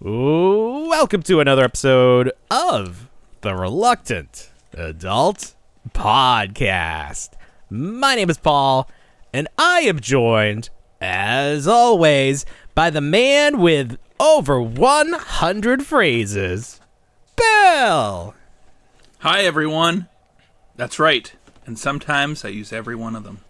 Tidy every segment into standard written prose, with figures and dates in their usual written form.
Welcome to another episode of the Reluctant Adult Podcast. My name is Paul, and I am joined, as always, by the man with over 100 phrases, Bill. Hi, everyone. That's right. And sometimes I use every one of them.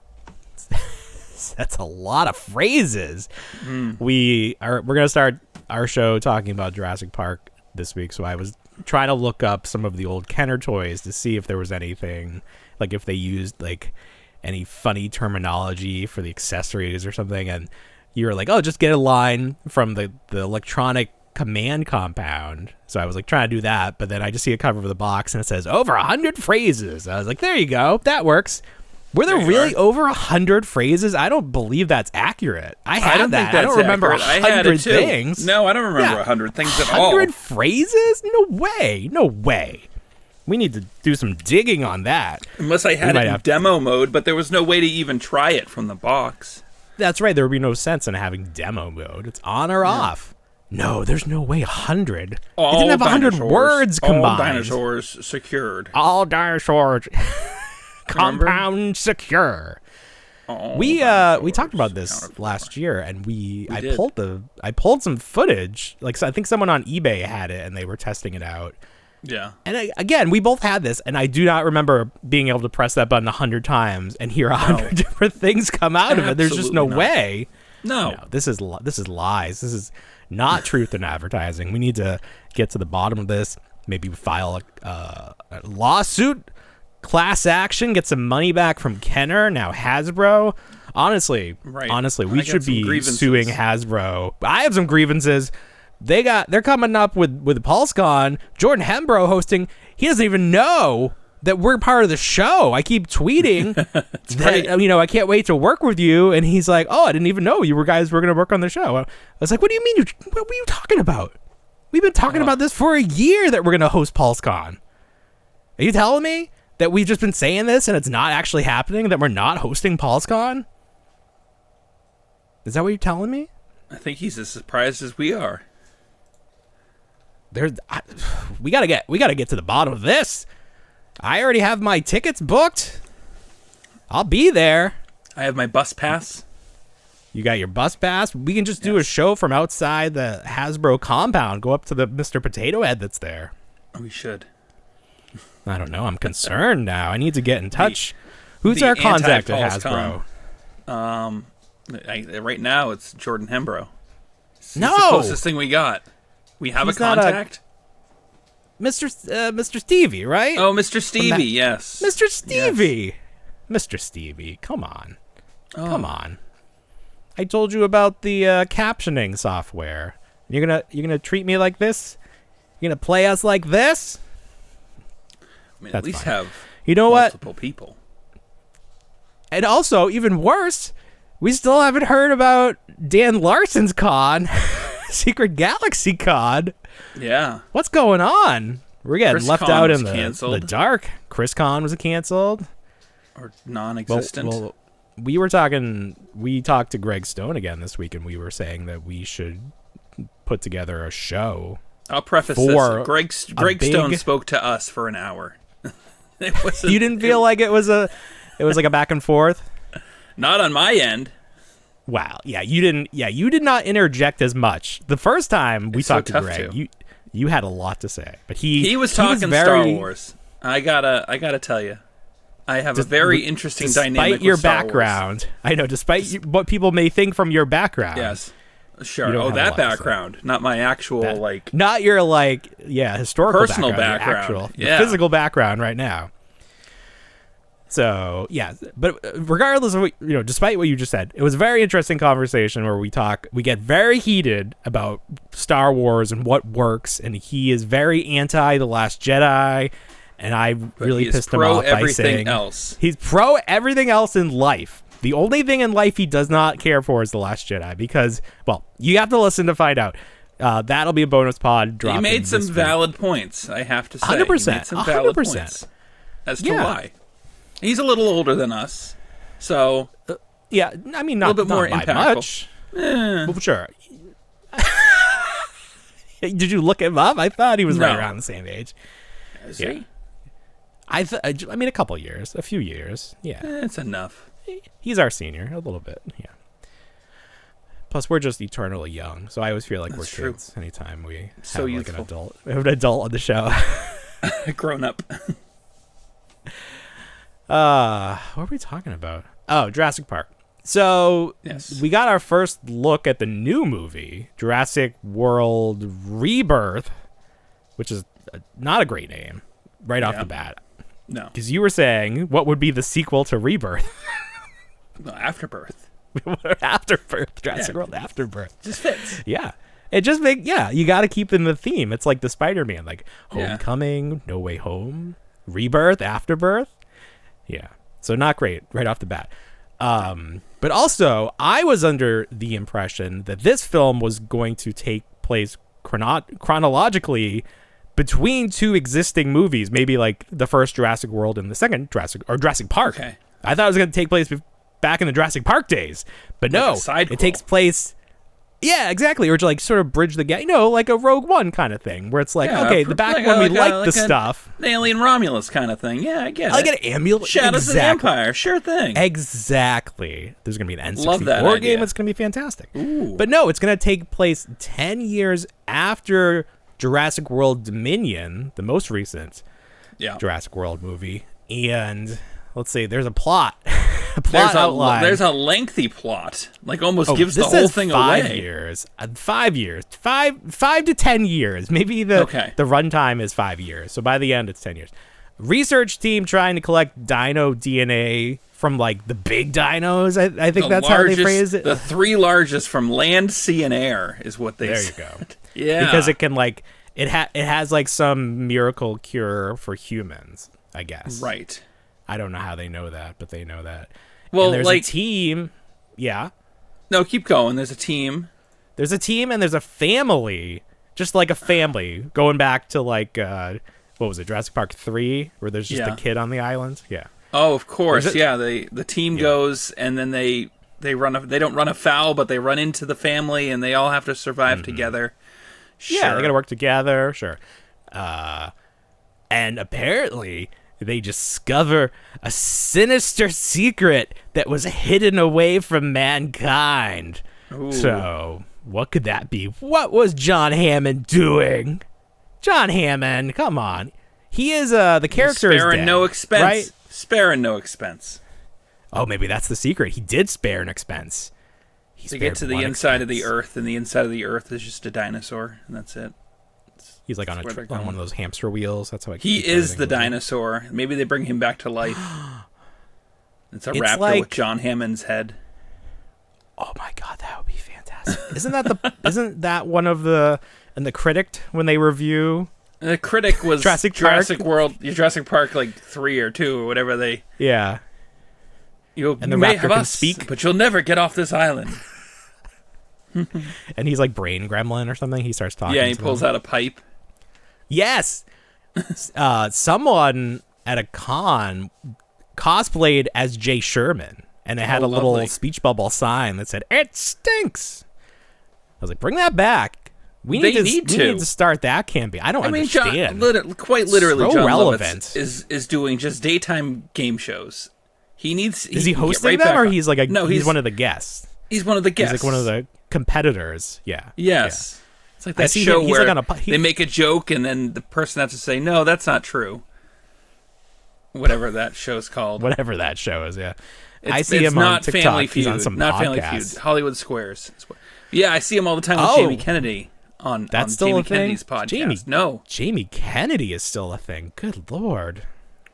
That's a lot of phrases. We're going to start our show talking about Jurassic Park this week, so I was trying to look up some of the old Kenner toys to see if there was anything, like if they used like any funny terminology for the accessories or something, and you were like, oh, just get a line from the electronic command compound. So I was like trying to do that, but then I just see a cover of the box and it says over 100 phrases. I was like, there you go, that works. Were there really over 100 phrases? I don't believe that's accurate. I don't think I don't remember 100 things. No, I don't remember 100 things at all. 100 phrases? No way. No way. We need to do some digging on that. Unless I had it in demo mode, but there was no way to even try it from the box. That's right. There would be no sense in having demo mode. It's on or off. No, there's no way 100. It didn't have 100 words combined. All dinosaurs secured. All dinosaurs. Compound secure. We talked about this last year, and I pulled some footage. Like, I think someone on eBay had it, and they were testing it out. Yeah. And again, we both had this, and I do not remember being able to press that button 100 times and hear 100 different things come out of it. There's just no way. No. This is lies. This is not truth in advertising. We need to get to the bottom of this. Maybe file a lawsuit. Class action, get some money back from Kenner, now Hasbro. Honestly, we should be suing Hasbro. I have some grievances. They're coming up with PulseCon. Jordan Hembrough hosting. He doesn't even know that we're part of the show. I keep tweeting that I can't wait to work with you, and he's like, "Oh, I didn't even know you guys were going to work on the show." I was like, "What do you mean? What were you talking about? We've been talking about this for a year that we're going to host PulseCon. Are you telling me that we've just been saying this and it's not actually happening, that we're not hosting PulseCon? Is that what you're telling me?" I think he's as surprised as we are. We gotta get to the bottom of this. I already have my tickets booked. I'll be there. I have my bus pass. You got your bus pass? We can just do a show from outside the Hasbro compound. Go up to the Mr. Potato Head that's there. We should. I don't know. I'm concerned now. I need to get in touch. Who's our contact at Hasbro? Right now, it's Jordan Hembrough. It's the closest thing we got. We have a contact. Mr. Stevie, right? Oh, Mr. Stevie, yes. Mr. Stevie. Yes. Mr. Stevie, come on. Oh. Come on. I told you about the captioning software. You're gonna treat me like this? You're gonna play us like this? I mean, at least fine. Have multiple people. And also, even worse, we still haven't heard about Dan Larson's con, Secret Galaxy con. Yeah. What's going on? We're getting left out in the dark. Chris Con was canceled. Or non-existent. Well, we talked to Greg Stone again this week, and we were saying that we should put together a show. I'll preface this. Greg Stone spoke to us for an hour. You didn't feel like it was like a back and forth? Not on my end. Wow. Yeah, you didn't. Yeah, you did not interject as much. The first time we talked to Greg, you had a lot to say, but he was talking Star Wars. I gotta tell you, I have a very interesting dynamic with your Star background. Wars. I know, despite what people may think from your background. Yes. Sure. Oh, that background, not my actual not your historical personal background, the physical background right now. So yeah, but regardless of what, despite what you just said, it was a very interesting conversation where we get very heated about Star Wars and what works, and he is very anti The Last Jedi, and I really pissed him off by saying he's pro everything else in life. The only thing in life he does not care for is The Last Jedi because, well, you have to listen to find out. That'll be a bonus pod drop. He made some valid points, I have to say. 100%. He made some valid points as to why. He's a little older than us, so... yeah, I mean, not, a little bit more impactful. Much. Well, sure. Did you look him up? I thought he was right No. around the same age. Is he? I mean, a couple years, a few years. Yeah, It's enough. he's our senior, a little bit. Yeah. Plus, we're just eternally young, so I always feel like That's we're true. kids anytime we So have youthful. like an adult. We have an adult on the show. Grown up. What were we talking about? Oh, Jurassic Park. So Yes. we got our first look at the new movie, Jurassic World Rebirth, which is not a great name right off Yeah. the bat. No. Because you were saying, what would be the sequel to Rebirth? No, Afterbirth. Afterbirth. Jurassic Yeah. World Afterbirth. Just fits. Yeah. It just you got to keep in the theme. It's like the Spider-Man, like Yeah. Homecoming, No Way Home, Rebirth, Afterbirth. Yeah. So not great right off the bat. But also, I was under the impression that this film was going to take place chronologically between two existing movies, maybe like the first Jurassic World and the second Jurassic Park. Okay. I thought it was going to take place back in the Jurassic Park days, but no, Like a side it takes place. Yeah, exactly. Or to like sort of bridge the gap, like a Rogue One kind of thing, where it's like, Yeah, okay, the back when we liked the stuff. An Alien Romulus kind of thing. Yeah, I get it. I get an ambulance. Shadows of the Empire. Sure thing. Exactly. There's going to be an Love that N64 idea. game. It's going to be fantastic. Ooh. But no, it's going to take place 10 years after Jurassic World Dominion, the most recent Yeah. Jurassic World movie. And let's see, there's a plot. A plot outline. There's a lengthy plot. Like almost gives the this whole says thing 5 away. years. 5 years. 5 to 10 years. Maybe the runtime is 5 years. So by the end, it's 10 years. Research team trying to collect dino DNA from like the big dinos. I think that's how they phrase it. The 3 largest from land, sea, and air is what they There you said. go. Yeah. Because it can like it has like some miracle cure for humans, I guess. Right. I don't know how they know that, but they know that. Well, and there's like a team. Yeah. No, keep going. There's a team. There's a team and there's a family. Just like a family going back to like what was it, Jurassic Park 3, where there's just a kid on the island. Yeah. Oh, of course. Yeah, the team goes and then they don't run afoul, but they run into the family and they all have to survive together. Sure. Yeah, they got to work together. Sure. And apparently they discover a sinister secret that was hidden away from mankind. Ooh. So, what could that be? What was John Hammond doing? John Hammond, come on. He is the character is sparing dead, no expense. right? Sparing no expense. Oh, maybe that's the secret. He did spare an expense. They get to the inside of the Earth, and the inside of the Earth is just a dinosaur, and that's it. He's like on where one of those hamster wheels. That's how he is the dinosaur. Maybe they bring him back to life. It's a raptor like, with John Hammond's head. Oh my god, that would be fantastic! Isn't that one of the in the critic when they review? The critic was Jurassic World, Jurassic Park, like 3 or 2 or whatever they. Yeah. You And the may raptor have can us, speak. but you'll never get off this island. And he's like brain gremlin or something. He starts talking. Yeah, he to pulls them. out a pipe. Yes. Someone at a con cosplayed as Jay Sherman, and it had a little lovely. speech bubble sign that said "It stinks." I was like, "Bring that back. We need to start that campaign." I don't understand. Quite literally, So John relevant. Lovitz is doing just daytime game shows. Is he hosting them, or he's like he's one of the guests? He's one of the guests. He's like one of the competitors. Yeah. Yes. Yeah. It's like that show he's where like on they make a joke and then the person has to say, "No, that's not true." Whatever that show's called. Whatever that show is, yeah. I see him not on TikTok. Family He's Feud. on some Not podcast. Family Feud. Hollywood Squares. Yeah, I see him all the time with Jamie Kennedy on still Jamie a thing? Kennedy's podcast. Jamie Kennedy is still a thing. Good Lord.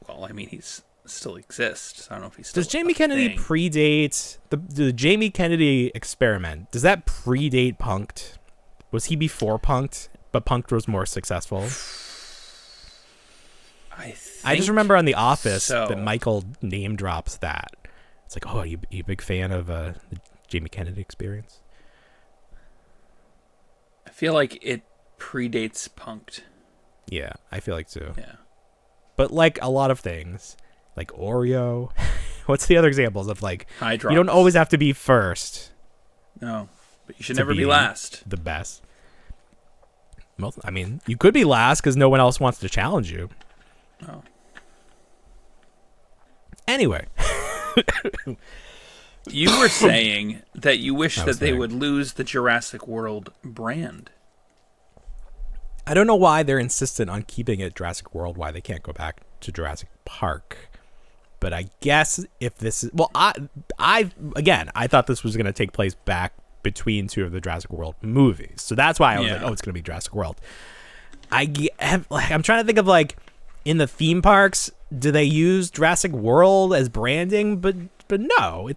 Well, I mean, he's still exists. I don't know if he's still Does Jamie Kennedy predate the Jamie Kennedy experiment? Does that predate Punk'd? Was he before Punk'd, but Punk'd was more successful? I just remember on The Office that Michael name drops that. It's like, oh, are you a big fan of the Jamie Kennedy experience? I feel like it predates Punk'd. Yeah, I feel like so. Yeah. But like a lot of things, like Oreo. What's the other examples of like Hydrox. You don't always have to be first. No, but you should never be last. The best. I mean, you could be last because no one else wants to challenge you. Oh. Anyway. You were saying that you wish that they would lose the Jurassic World brand. I don't know why they're insistent on keeping it Jurassic World, why they can't go back to Jurassic Park. But I guess if this is... Well, I thought this was going to take place back between two of the Jurassic World movies. So that's why I was like, oh, it's going to be Jurassic World. I'm trying to think of, like, in the theme parks, do they use Jurassic World as branding? But no,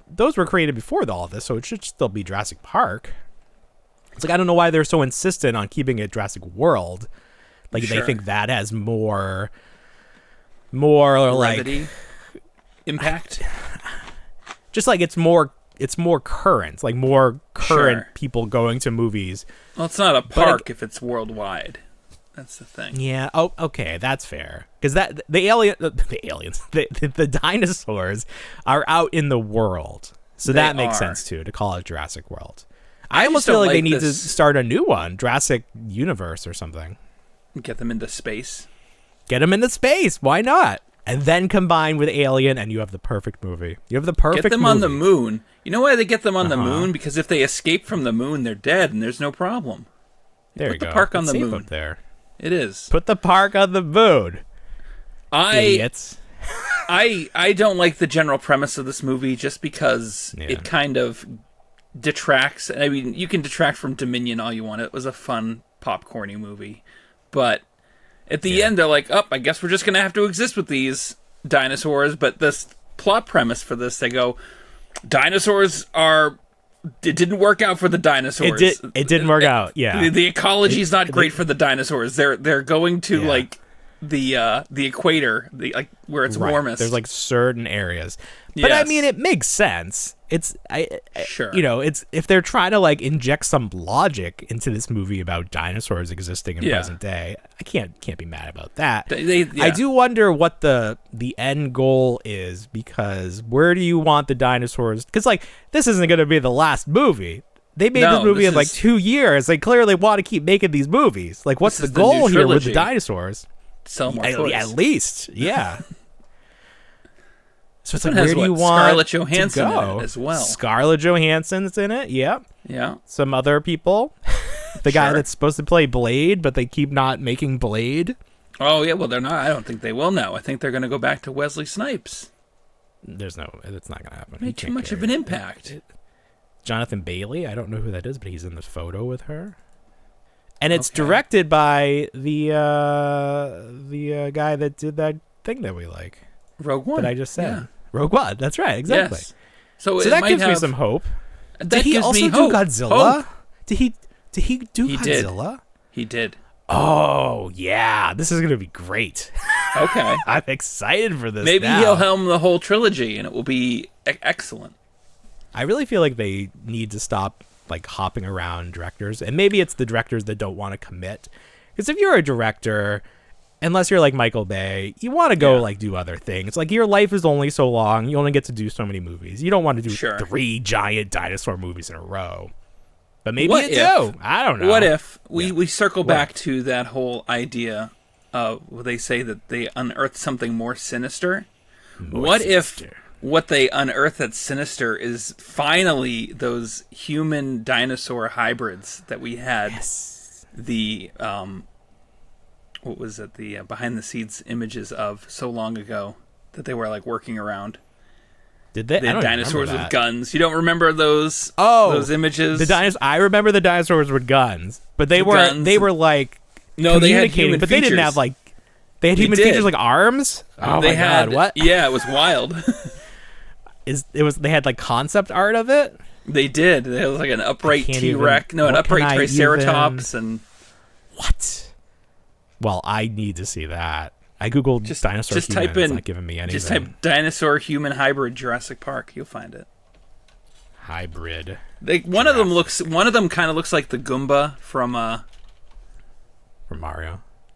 those were created before all of this, so it should still be Jurassic Park. It's like, I don't know why they're so insistent on keeping it Jurassic World. Like, they think that has more Brevity? like Impact. Just like it's more current, like more current people going to movies. Well, it's not a park if it's worldwide. That's the thing. Yeah. Oh, okay, that's fair. Because the aliens, the dinosaurs are out in the world, so that makes sense too to call it Jurassic World. I almost feel like they need to start a new one, Jurassic Universe or something. Get them into space. Get them into space. Why not? And then combine with Alien, and you have the perfect movie. You have the perfect movie. Get them on the moon. You know why they get them on the moon? Because if they escape from the moon, they're dead, and there's no problem. There you go. Put the park on the safe moon. Up there. It is. Put the park on the moon. Idiots. I don't like the general premise of this movie just because it kind of detracts. I mean, you can detract from Dominion all you want. It was a fun, popcorny movie. But at the end, they're like, I guess we're just going to have to exist with these dinosaurs. But this plot premise for this, they go, dinosaurs are... It didn't work out for the dinosaurs. It didn't work out, yeah. The ecology is not great for the dinosaurs. They're going to, like, the equator, where it's warmest. There's, like, certain areas. But, I mean, it makes sense. It's sure. It's if they're trying to like inject some logic into this movie about dinosaurs existing in present day, I can't be mad about that. I do wonder what the end goal is, because where do you want the dinosaurs? Because like this isn't going to be the last movie. They made this movie in like 2 years. They clearly want to keep making these movies. Like, what's the goal here with the dinosaurs? Sell more toys. At least, yeah. So it's like, where do you want Scarlett Johansson to go? In it as well? Scarlett Johansson's in it, yep. Yeah. Some other people. The guy that's supposed to play Blade, but they keep not making Blade. Oh, yeah, well, they're not. I don't think they will now. I think they're going to go back to Wesley Snipes. It's not going to happen. Made too much of an impact. Jonathan Bailey, I don't know who that is, but he's in the photo with her. And it's directed by the guy that did that thing that we like. Rogue One. That I just said. Yeah. Rogue One. That's right. Exactly. Yes. So that gives me some hope. Did he also do Godzilla? Did he do Godzilla? He did. Oh, yeah. This is going to be great. Okay. I'm excited for this. Maybe he'll helm the whole trilogy and it will be excellent. I really feel like they need to stop like hopping around directors, and maybe it's the directors that don't want to commit. Because if you're a director, unless you're like Michael Bay, you want to go like do other things. Like your life is only so long. You only get to do so many movies. You don't want to do 3 giant dinosaur movies in a row. But maybe you do. I don't know. What if we circle back to that whole idea of where they say that they unearthed something more sinister? If what they unearth that's sinister is finally those human dinosaur hybrids that we had? Yes. The what was it? The behind the scenes images of so long ago that they were like working around. Did they? The dinosaurs with guns. You don't remember those? Those images. I remember the dinosaurs with guns, but they were like they had human but features. They didn't have like human features like arms. Oh my god! What? Yeah, it was wild. They had like concept art of it. They did. It was like an upright T-Rex. No, an upright Triceratops and what? Well, I need to see that. I googled dinosaur human. It's not giving me anything. Just type dinosaur human hybrid Jurassic Park. You'll find it. Hybrid. One of them kind of looks like the Goomba from Mario.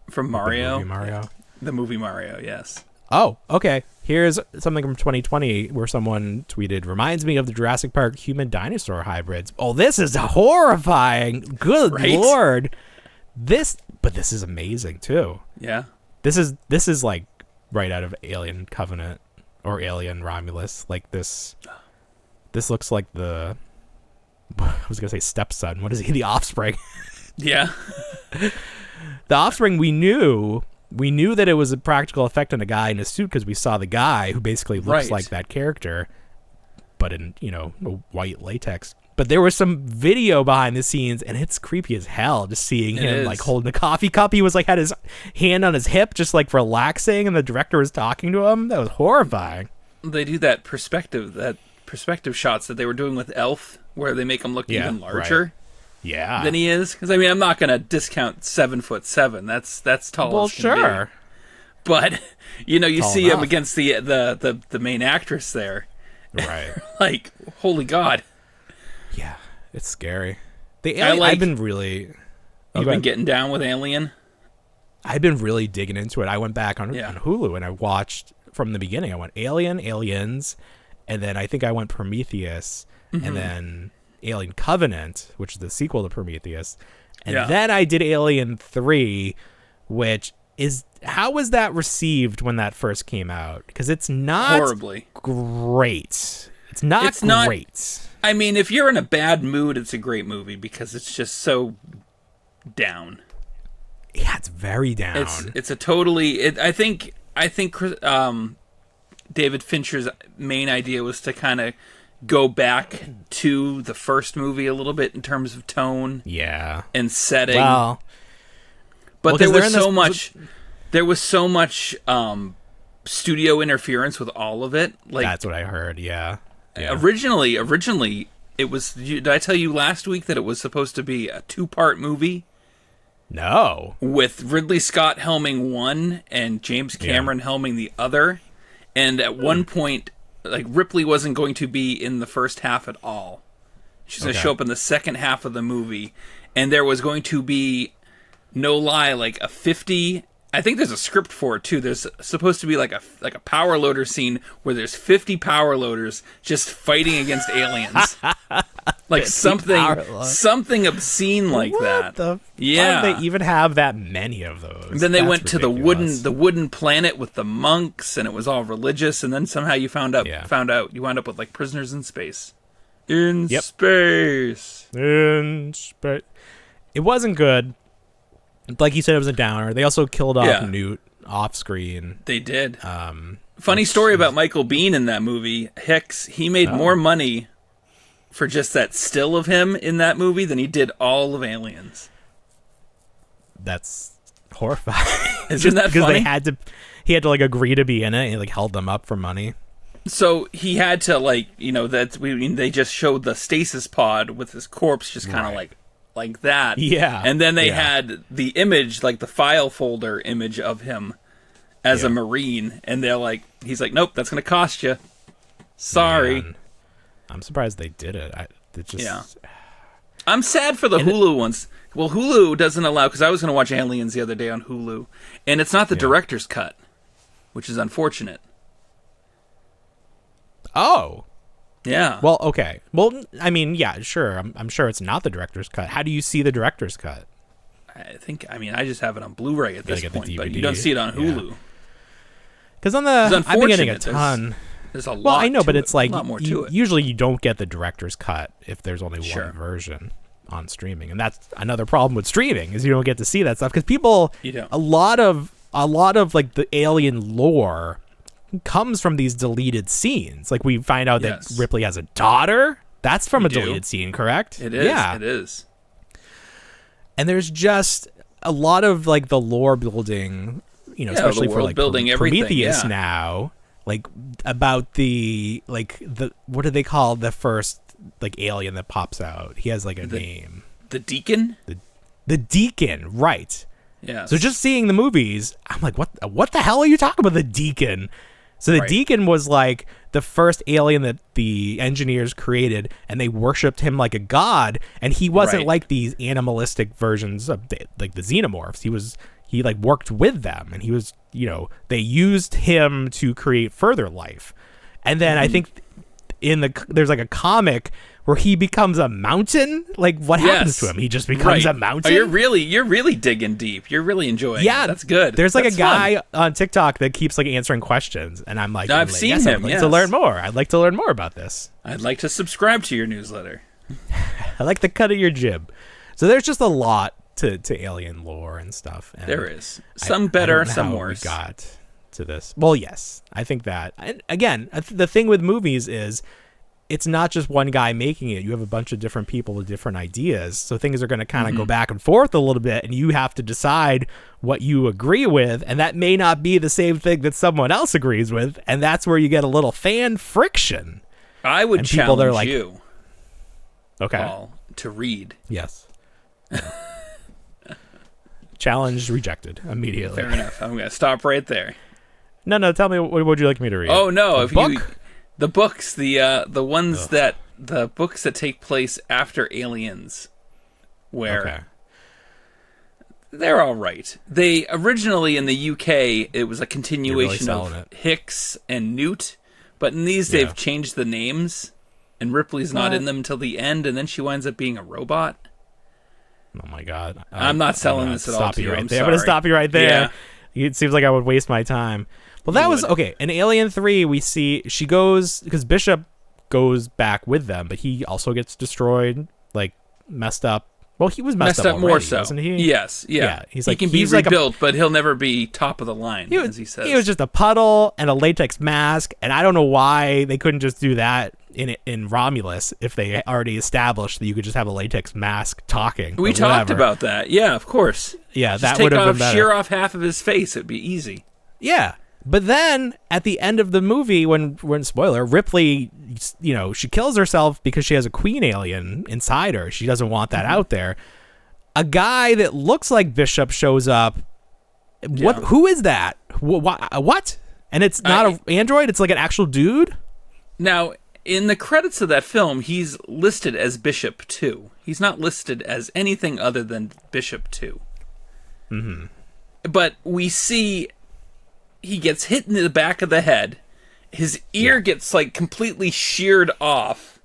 From Mario. The movie Mario. The movie Mario. Yes. Oh, okay. Here's something from 2020 where someone tweeted, reminds me of the Jurassic Park human dinosaur hybrids. Oh, this is horrifying. Good Lord. but this is amazing too. Yeah. This is like right out of Alien Covenant or Alien Romulus. Like this looks like I was gonna say stepson. What is he? The offspring. Yeah. The offspring. We knew that it was a practical effect on a guy in a suit because we saw the guy who basically looks like that character, but in a white latex. But there was some video behind the scenes, and it's creepy as hell just seeing him like holding a coffee cup. He was like had his hand on his hip, just like relaxing, and the director was talking to him. That was horrifying. They do that perspective shots that they were doing with Elf, where they make him look even larger. Right. Than he is. Because I mean, I'm not gonna discount 7'7". That's tall. Well, as can sure. Be. But you tall see enough. him against the main actress there. Right. Like, holy God. Yeah, it's scary. I've been really... You've been getting down with Alien? I've been really digging into it. I went back on Hulu and I watched from the beginning. I went Alien, Aliens, and then I think I went Prometheus, and then Alien Covenant, which is the sequel to Prometheus. And then I did Alien 3, which is... How was that received when that first came out? Because it's not... Horribly. Great. It's not great. I mean, if you're in a bad mood, it's a great movie because it's just so down. Yeah, it's very down. It's a totally. I think David Fincher's main idea was to kind of go back to the first movie a little bit in terms of tone, and setting. Well, but there was so much studio interference with all of it. Like that's what I heard. Yeah. Originally, it was. Did I tell you last week that it was supposed to be a 2-part movie? No. With Ridley Scott helming one and James Cameron helming the other. And at one point, like, Ripley wasn't going to be in the first half at all. She's going to show up in the second half of the movie. And there was going to be, no lie, like a 50... I think there's a script for it too. There's supposed to be like a power loader scene where there's 50 power loaders just fighting against aliens, like something obscene like that. How do they even have that many of those? And then they went to the wooden planet with the monks, and it was all religious. And then somehow you found out you wound up with like prisoners in space. In space. It wasn't good. Like you said, it was a downer. They also killed off Newt off screen. They did. Funny story about Michael Biehn in that movie. Hicks, he made more money for just that still of him in that movie than he did all of Aliens. That's horrifying. Isn't that funny? Because he had to like agree to be in it. And he like held them up for money. So he had to they just showed the stasis pod with his corpse just kind of like that. Yeah. And then they had the image, like the file folder image of him as a Marine. And he's like, nope, that's going to cost you. Sorry. Man. I'm surprised they did it. I'm sad for the Hulu ones. Well, Hulu doesn't allow, because I was going to watch Aliens the other day on Hulu. And it's not the director's cut, which is unfortunate. Oh. Yeah. Well, okay. Well, I mean, yeah, sure. I'm sure it's not the director's cut. How do you see the director's cut? I just have it on Blu-ray at this point, but you don't see it on Hulu. Because I've been getting a ton. There's a lot. Well, I know, but it's like a lot more to it. Usually you don't get the director's cut if there's only one version on streaming, and that's another problem with streaming is you don't get to see that stuff because people. A lot of like the Alien lore comes from these deleted scenes. Like we find out that Ripley has a daughter. That's from a deleted scene, correct? It is. Yeah. It is. And there's just a lot of like the lore building, especially for like Prometheus now, like about the what do they call the first like alien that pops out? He has like a name. The Deacon? The Deacon, right. Yeah. So just seeing the movies, I'm like, what the hell are you talking about, the Deacon? So the Deacon was like the first alien that the engineers created, and they worshipped him like a god. And he wasn't like these animalistic versions of like the xenomorphs. He like worked with them, and he was, they used him to create further life. And then I think there's like a comic where he becomes a mountain. Like, what happens to him? He just becomes a mountain. Oh, you're really digging deep. You're really enjoying it. That's good. There's like That's a guy on TikTok that keeps like answering questions, and I'm like, I've seen him. I'd like to learn more. I'd like to learn more about this. I'd like to subscribe to your newsletter. I like the cut of your jib. So there's just a lot to alien lore and stuff. And there is some better, some worse. We got to this. Well, yes, I think that. And again, the thing with movies is it's not just one guy making it. You have a bunch of different people with different ideas. So things are going to kind of go back and forth a little bit, and you have to decide what you agree with. And that may not be the same thing that someone else agrees with. And that's where you get a little fan friction. I would challenge you, Paul, to read. Yes. Challenge rejected immediately. Fair enough. I'm going to stop right there. No. Tell me, what would you like me to read? Oh no, the books, the books that take place after Aliens, where they're all right. They originally in the UK it was a continuation of Hicks and Newt, but in these they've changed the names, and Ripley's not in them till the end, and then she winds up being a robot. Oh my God! I'm not selling this at all to you. I'm going to stop you right there. Yeah. It seems like I would waste my time. Well, that was okay. In Alien 3, we see she goes because Bishop goes back with them, but he also gets destroyed, like messed up. Well, he was messed up already, more so, wasn't he? Yes, yeah. He's like he can be rebuilt, but he'll never be top of the line, as he says. He was just a puddle and a latex mask, and I don't know why they couldn't just do that in Romulus if they already established that you could just have a latex mask talking. We talked about that. Yeah, of course. Yeah, just that would have been better. Shear off half of his face. It'd be easy. Yeah. But then at the end of the movie, when spoiler, Ripley, she kills herself because she has a queen alien inside her. She doesn't want that out there. A guy that looks like Bishop shows up. Yeah. Who is that? What? And it's not an android. It's like an actual dude. Now, in the credits of that film, he's listed as Bishop 2. He's not listed as anything other than Bishop 2. Mm-hmm. But we see he gets hit in the back of the head. His ear gets like completely sheared off.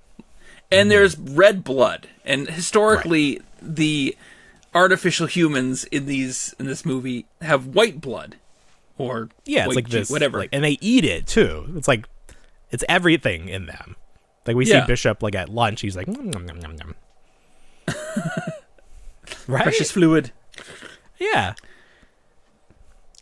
And there's red blood. And historically, the artificial humans in this movie have white blood. Or it's like this, whatever. And they eat it too. It's like it's everything in them. Like we see Bishop like at lunch, he's like nom, nom, nom, nom, nom. Right? Precious fluid. Yeah.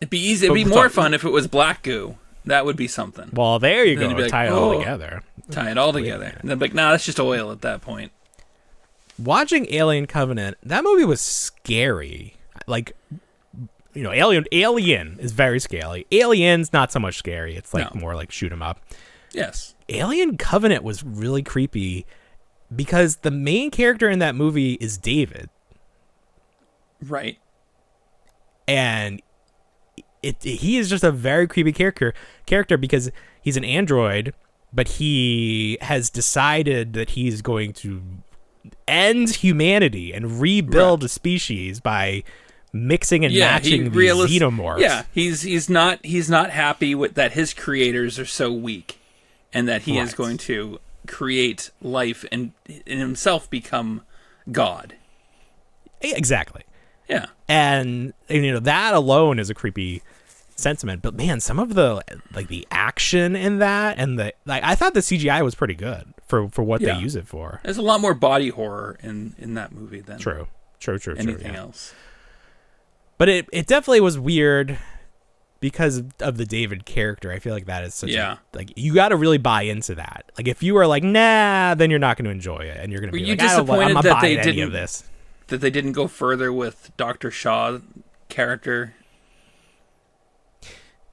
It'd be easy. It'd be more fun if it was black goo. That would be something. Well, there you go. Tie it all together. Tie it all together. And then be like, nah, that's just oil at that point. Watching Alien Covenant, that movie was scary. Like, Alien is very scary. Alien's not so much scary. It's like more like shoot 'em up. Yes. Alien Covenant was really creepy because the main character in that movie is David. Right. And he is just a very creepy character because he's an android, but he has decided that he's going to end humanity and rebuild a species by mixing and matching these xenomorphs. Yeah, he's not happy with that his creators are so weak, and that he is going to create life and himself become God. Exactly. Yeah. And that alone is a creepy sentiment, but man, some of the the action in that and I thought the CGI was pretty good for what they use it for. There's a lot more body horror in that movie than true anything else. But it definitely was weird because of the David character. I feel like that is such you got to really buy into that. Like if you are like, nah, then you're not going to enjoy it, and you're going to be like, I'm not buying any of this. That they didn't go further with Dr. Shaw character.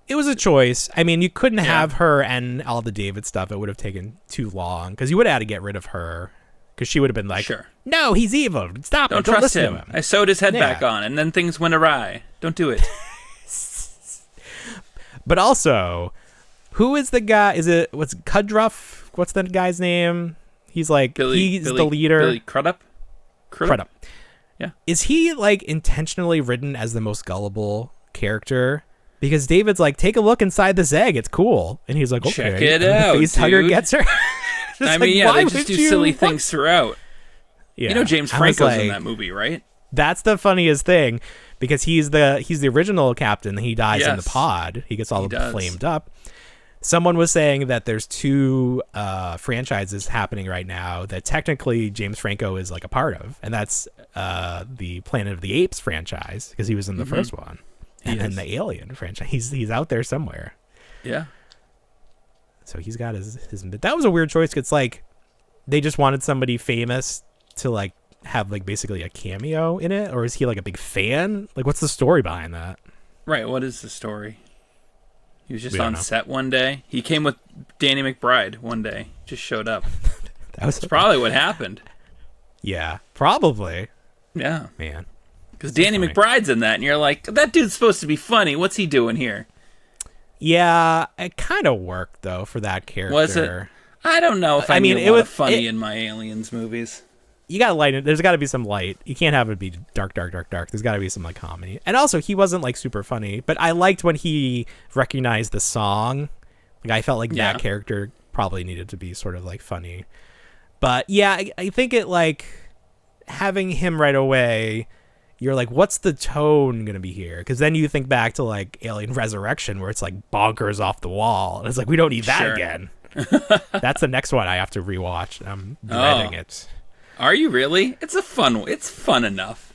It was a choice. I mean, you couldn't have her and all the David stuff. It would have taken too long because you would have had to get rid of her because she would have been like, no, he's evil. Stop it. Don't listen to him. I sewed his head back on and then things went awry. Don't do it. But also, who is the guy? What's Kudruff? What's that guy's name? He's like, he's the leader. Billy Crudup? Crudup. Yeah. Is he like intentionally written as the most gullible character? Because David's like, take a look inside this egg. It's cool. And he's like, okay. Check it out, Facehugger dude. gets her. I mean, yeah, they just do silly things throughout. Yeah. You know James Franco's in that movie, right? That's the funniest thing, because he's the original captain. He dies in the pod. He gets all flamed up. Someone was saying that there's two franchises happening right now that technically James Franco is like a part of, and that's the Planet of the Apes franchise, because he was in the first one, and then the Alien franchise. He's out there somewhere. Yeah. So he's got his. That was a weird choice. It's like they just wanted somebody famous to like have like basically a cameo in it, or is he like a big fan? Like, what's the story behind that? Right. What is the story? He was just on set one day. He came with Danny McBride one day. Just showed up. That's probably what happened. Yeah, probably. Yeah, man. Because Danny McBride's in that, and you're like, that dude's supposed to be funny. What's he doing here? Yeah, it kind of worked though for that character. Was it? I don't know if I mean it was funny in my Aliens movies. You gotta light it. There's got to be some light. You can't have it be dark. There's got to be some like comedy. And also, he wasn't like super funny, but I liked when he recognized the song. Like, I felt like that character probably needed to be sort of like funny. But yeah, I think it like having him right away. You're like, what's the tone gonna be here? Because then you think back to like Alien Resurrection, where it's like bonkers off the wall, and it's like, we don't need that again. That's the next one I have to rewatch. I'm dreading it. Are you really? It's fun enough.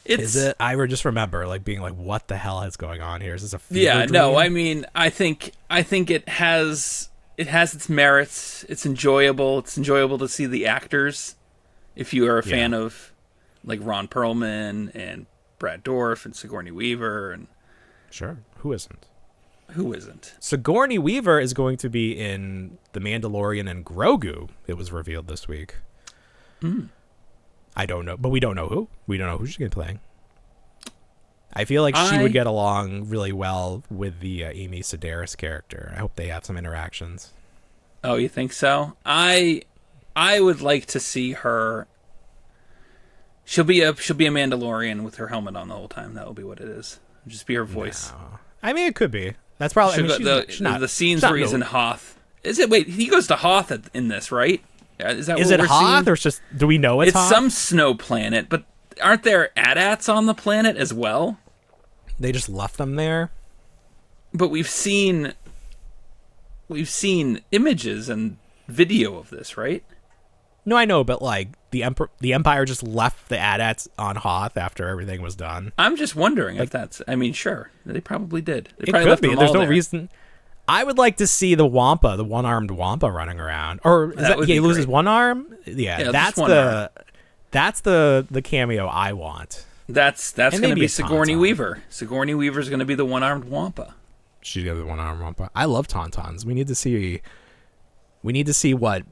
Is it? I just remember like being like, what the hell is going on here? Is this a fever dream? No, I mean, I think it has its merits. It's enjoyable. It's enjoyable to see the actors. If you are a fan of like Ron Perlman and Brad Dourif and Sigourney Weaver, and sure, who isn't? Sigourney Weaver is going to be in The Mandalorian and Grogu. It was revealed this week. I don't know, but we don't know who. We don't know who she's going to play. I feel like she would get along really well with the Amy Sedaris character. I hope they have some interactions. Oh, you think so? I would like to see her. She'll be a Mandalorian with her helmet on the whole time. That will be what it is. It'll just be her voice. No. I mean, it could be. That's probably the scenes where he's in Hoth. Is it? Wait, he goes to Hoth in this, right? Is it Hoth, or it's just? Do we know it's Hoth? It's some snow planet, but aren't there AT-ATs on the planet as well? They just left them there. But we've seen images and video of this, right? No, I know, but like the Empire just left the AT-ATs on Hoth after everything was done. I'm just wondering if that's. I mean, sure, they probably did. They probably could left be. them There's all no there. reason. I would like to see the Wampa, the one-armed Wampa, running around. Or he loses one arm. Yeah, that's the cameo I want. That's going to be Sigourney Weaver. Sigourney Weaver's going to be the one-armed Wampa. She's going to be the one-armed Wampa. I love Tauntauns. We need to see what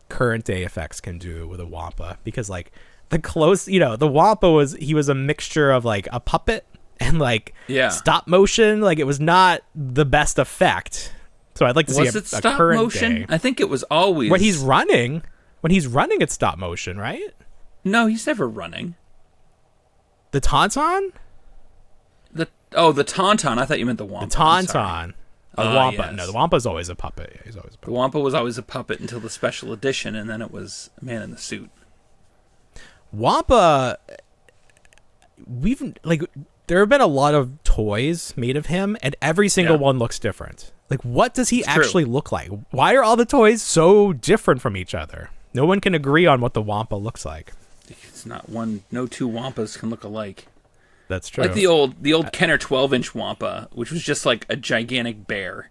current day effects can do with a Wampa, because like the Wampa was a mixture of like a puppet and like stop motion. Like, it was not the best effect. So I'd like to see a current motion day. I think it was always when he's running it's stop motion, right? No, he's never running. The Tauntaun? The Tauntaun. I thought you meant the Wampa. The Tauntaun. The Wampa. Yes. No, the Wampa's always a puppet. Yeah, he's always a puppet. The Wampa was always a puppet until the special edition, and then it was a man in the suit. Wampa, there have been a lot of toys made of him, and every single one looks different. Like, what does he actually look like? Why are all the toys so different from each other? No one can agree on what the Wampa looks like. It's not one. No two Wampas can look alike. That's true. Like the old Kenner 12-inch Wampa, which was just like a gigantic bear.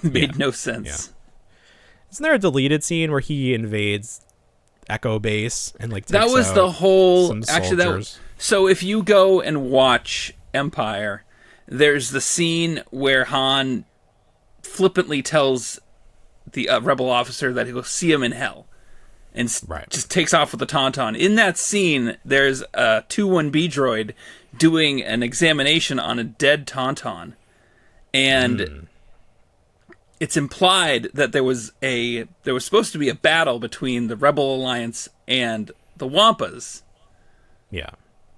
Made no sense. Yeah. Isn't there a deleted scene where he invades Echo Base and like takes that was out the whole some actually soldiers? So if you go and watch Empire, there's the scene where Han flippantly tells the rebel officer that he'll see him in hell, and just takes off with the Tauntaun. In that scene, there's a 2-1B droid doing an examination on a dead Tauntaun, and it's implied that there was supposed to be a battle between the Rebel Alliance and the Wampas. Yeah.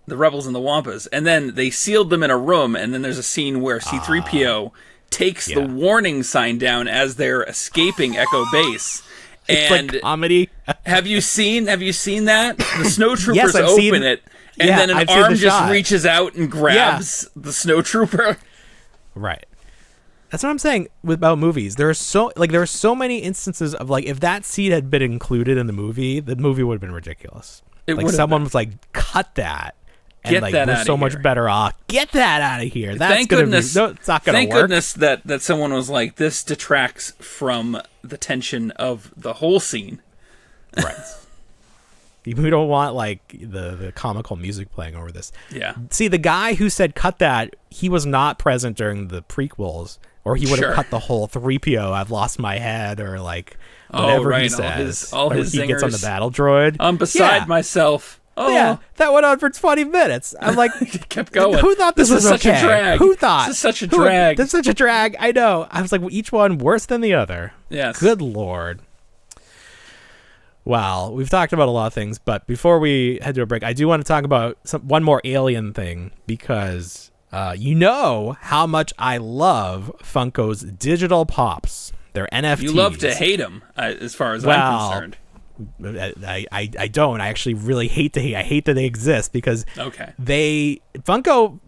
The Rebels and the Wampas. And then they sealed them in a room, and then there's a scene where C-3PO takes the warning sign down as they're escaping Echo Base. It's And like comedy. have you seen that? The snowtroopers Yes, I've open seen- it, and yeah, then an I've seen the arm just shot. reaches out and grabs the snowtrooper. Right. That's what I'm saying about movies. There are so many instances of like if that scene had been included in the movie would have been ridiculous. It Like would've someone been. was like, cut that. And Get like that we're outta so much here. better off. Get that out of here. That's Thank gonna goodness. be no, it's not gonna Thank work. goodness that someone was like, this detracts from the tension of the whole scene. Right. We don't want like the comical music playing over this. Yeah. See, the guy who said cut that, he was not present during the prequels, or he would have Sure. cut the whole 3PO, I've lost my head, or like whatever he right, says. all Or his he gets on the zingers. battle droid. I'm beside Yeah. myself. Oh, Yeah, that went on for 20 minutes. I'm like, it kept going. who thought this was is such okay? a drag. Who thought? This is such a drag. This is such a drag. I know. I was like, each one worse than the other. Yes. Good Lord. Wow, we've talked about a lot of things, but before we head to a break, I do want to talk about one more alien thing because you know how much I love Funko's digital pops. They're NFTs. You love to hate them, as far as I'm concerned. I don't. I actually really hate to hate. I hate that they exist because Okay. Funko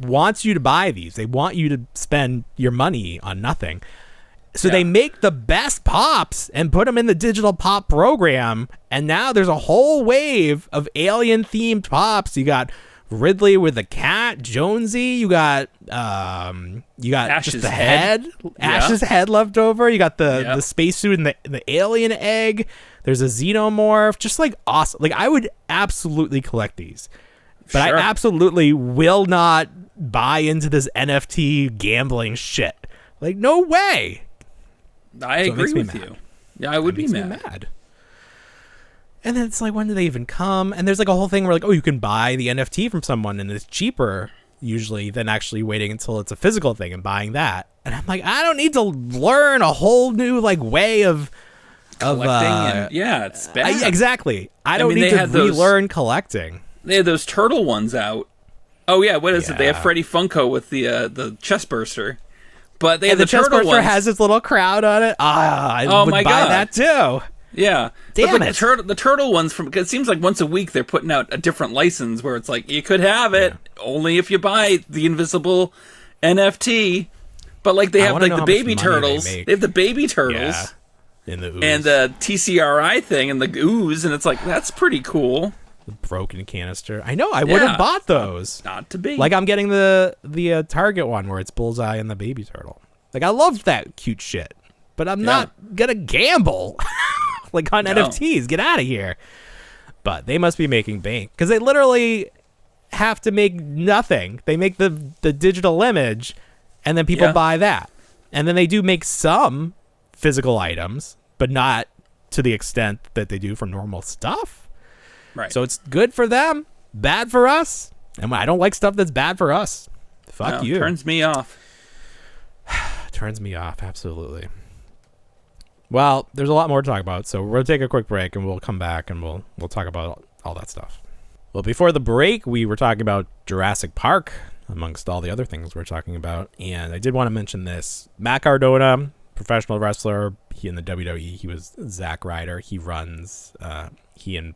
wants you to buy these. They want you to spend your money on nothing. So Yeah. they make the best pops and put them in the digital pop program. And now there's a whole wave of alien themed pops. You got Ridley with the cat, Jonesy. You got Ash's just the head. Ash's head left over. You got the Yep. spacesuit and the alien egg. There's a xenomorph. Just like awesome. Like I would absolutely collect these. But Sure. I absolutely will not buy into this NFT gambling shit. Like, no way. I So it makes agree me with mad. you. Yeah, I would be Makes me mad. And then it's like, when do they even come? And there's like a whole thing where like, oh, you can buy the NFT from someone and it's cheaper usually than actually waiting until it's a physical thing and buying that. And I'm like, I don't need to learn a whole new like way of Collecting and yeah, it's bad. exactly. I don't mean, need they to had those- relearn collecting. They had those turtle ones out. Oh yeah, what is it? They have Yeah. Freddy Funko with the chest burster. But they have And the the chest turtle burster ones. has its little crowd on it. I Oh would my buy God. that too. Yeah. Damn but like it. the turtle ones from, cause it seems like once a week they're putting out a different license where it's like you could have it only if you buy the invisible NFT. But like they I have wanna like know the how much baby money they turtles. make. They have the baby turtles Yeah. In the ooze. and the TCRI thing and the ooze, and it's like that's pretty cool. the broken canister. I know. I would have Yeah. bought those. Not to be. Like I'm getting the Target one where it's Bullseye and the baby turtle. Like I love that cute shit, but I'm not gonna gamble like on NFTs. Get out of here. But they must be making bank because they literally have to make nothing. They make the digital image, and then people Yeah. buy that, and then they do make some physical items, but not to the extent that they do for normal stuff. Right. So it's good for them, bad for us. And I don't like stuff that's bad for us. Fuck No, you. turns me off. Turns me off, absolutely. Well, there's a lot more to talk about, so we're gonna take a quick break and we'll come back and we'll talk about all that stuff. Well, before the break, we were talking about Jurassic Park, amongst all the other things we're talking about, and I did want to mention this. Matt Cardona, professional wrestler, he in the WWE, he was Zack Ryder. He runs, he and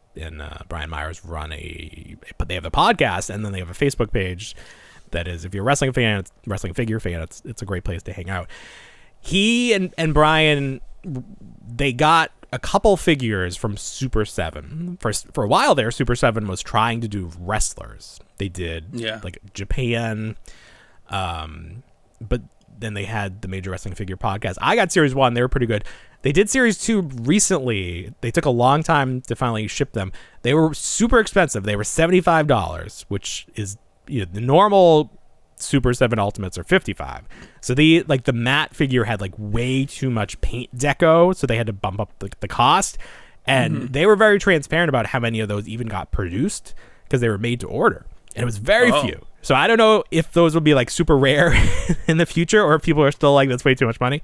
Brian Myers run but they have a podcast, and then they have a Facebook page that is, if you're a wrestling fan, wrestling figure fan, it's a great place to hang out. He and Brian, they got a couple figures from Super 7. For a while there, Super 7 was trying to do wrestlers. They did like Japan, but then they had the Major Wrestling Figure podcast. I got Series 1. They were pretty good. They did Series 2 recently. They took a long time to finally ship them. They were super expensive. They were $75, which is, the normal Super 7 Ultimates are $55. So the matte figure had like way too much paint deco, so they had to bump up the cost. And they were very transparent about how many of those even got produced because they were made to order. And it was very few. So I don't know if those will be like super rare in the future or if people are still like, that's way too much money.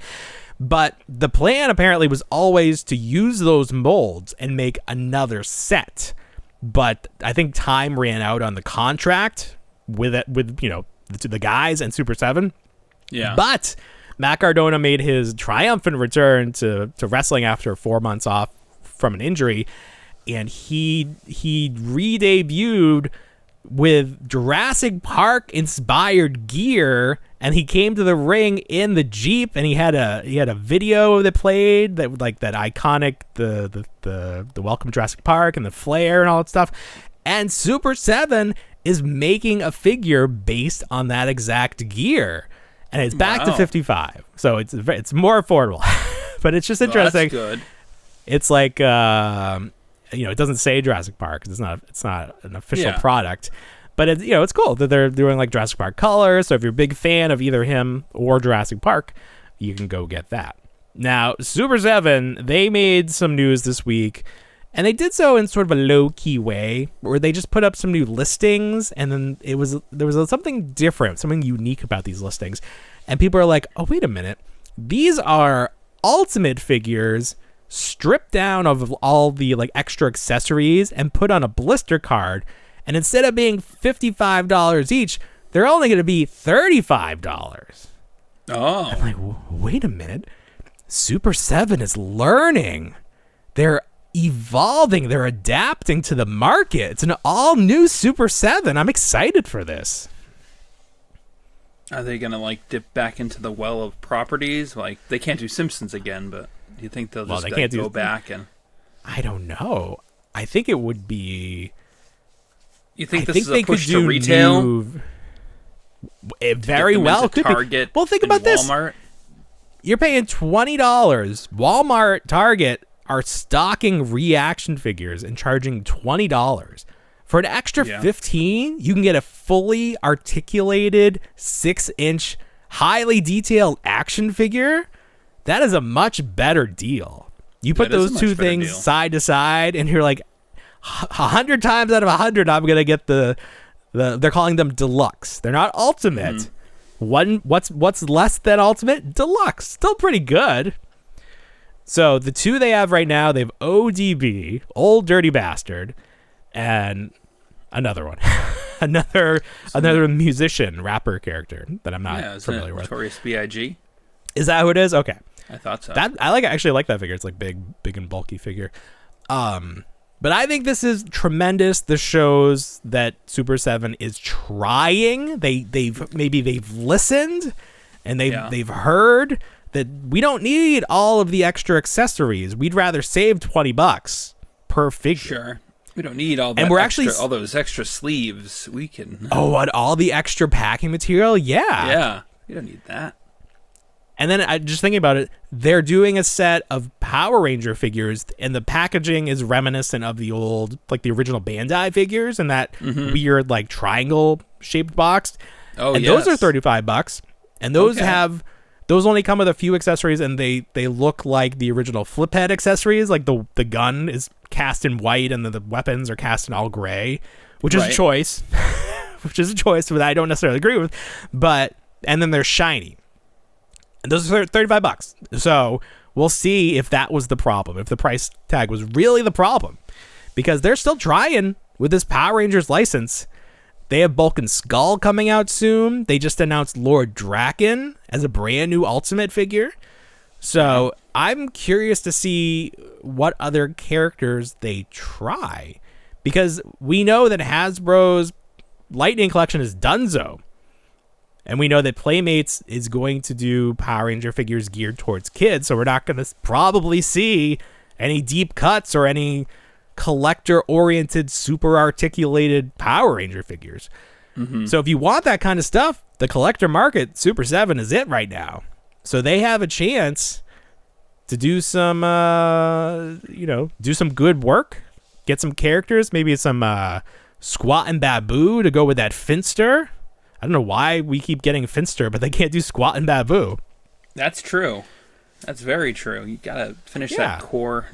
But the plan apparently was always to use those molds and make another set. But I think time ran out on the contract with the guys and Super 7. Yeah. But Matt Cardona made his triumphant return to wrestling after 4 months off from an injury, and he re-debuted with Jurassic Park inspired gear, and he came to the ring in the Jeep, and he had a video that played that like that iconic the Welcome to Jurassic Park and the flare and all that stuff. And Super 7 is making a figure based on that exact gear, and it's back to $55, so it's more affordable. But it's just interesting. That's good. It's like it doesn't say Jurassic Park. It's not an official product, but it's cool that they're doing like Jurassic Park colors. So if you're a big fan of either him or Jurassic Park, you can go get that. Now, Super 7, they made some news this week, and they did so in sort of a low-key way, where they just put up some new listings, and then there was something different, something unique about these listings, and people are like, oh, wait a minute, these are Ultimate figures stripped down of all the like extra accessories and put on a blister card, and instead of being $55 each, they're only going to be $35. Oh, I'm like, wait a minute, Super 7 is learning. They're evolving. They're adapting to the market. It's an all new Super 7. I'm excited for this. Are they going to like dip back into the well of properties? Like they can't do Simpsons again, but do you think they'll just go back and? I don't know. I think it would be. You think this is a push to retail? It very well could Target. Well, think about Walmart? This. You're paying $20. Walmart, Target are stocking reaction figures and charging $20. For an extra $15, you can get a fully articulated 6-inch, highly detailed action figure. That is a much better deal. You put those two things side to side, and you're like, 100 times out of 100, I'm gonna get the they're calling them deluxe. They're not ultimate. What's less than ultimate? Deluxe. Still pretty good. So the two they have right now, they have ODB, Old Dirty Bastard, and another one. another musician, rapper character that I'm not familiar with. Notorious B.I.G. Is that who it is? Okay. I thought so. I actually like that figure. It's like big and bulky figure. But I think this is tremendous. This shows that Super 7 is trying. They've listened, and they've heard that we don't need all of the extra accessories. We'd rather save $20 per figure. Sure. We don't need all that. And we're all those extra sleeves. We can. Oh, and all the extra packing material? Yeah. Yeah. We don't need that. And then I just thinking about it, they're doing a set of Power Ranger figures, and the packaging is reminiscent of the old, like the original Bandai figures, and that weird like triangle shaped box. Oh, and those are $35, and those only come with a few accessories, and they look like the original flip head accessories. Like the gun is cast in white, and the weapons are cast in all gray, which is a choice, that I don't necessarily agree with. And then they're shiny. And those are $35. So we'll see if that was the problem, if the price tag was really the problem, because they're still trying with this Power Rangers license. They have Bulk and Skull coming out soon. They just announced Lord Draken as a brand new Ultimate figure. So I'm curious to see what other characters they try, because we know that Hasbro's Lightning Collection is donezo. And we know that Playmates is going to do Power Ranger figures geared towards kids, so we're not going to probably see any deep cuts or any collector-oriented, super articulated Power Ranger figures. So if you want that kind of stuff, the collector market, Super 7 is it right now. So they have a chance to do some, do some good work, get some characters, maybe some Squat and Babu to go with that Finster. I don't know why we keep getting Finster, but they can't do Squat and Babu. That's true. That's very true. You gotta finish that core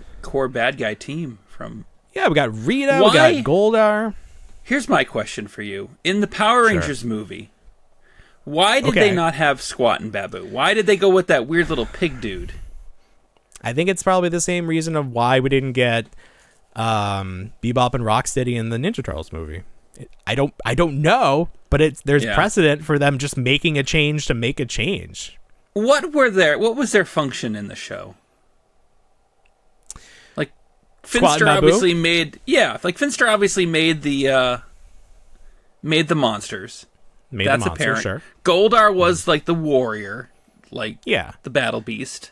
bad guy team from. Yeah, we got Rita, we got Goldar. Here's my question for you: in the Power Rangers movie, why did they not have Squat and Babu? Why did they go with that weird little pig dude? I think it's probably the same reason of why we didn't get Bebop and Rocksteady in the Ninja Turtles movie. I don't know, but there's precedent for them just making a change to make a change. What was their function in the show? Like Finster obviously made made the monsters. That's apparent. Sure. Goldar was like the warrior, like the battle beast.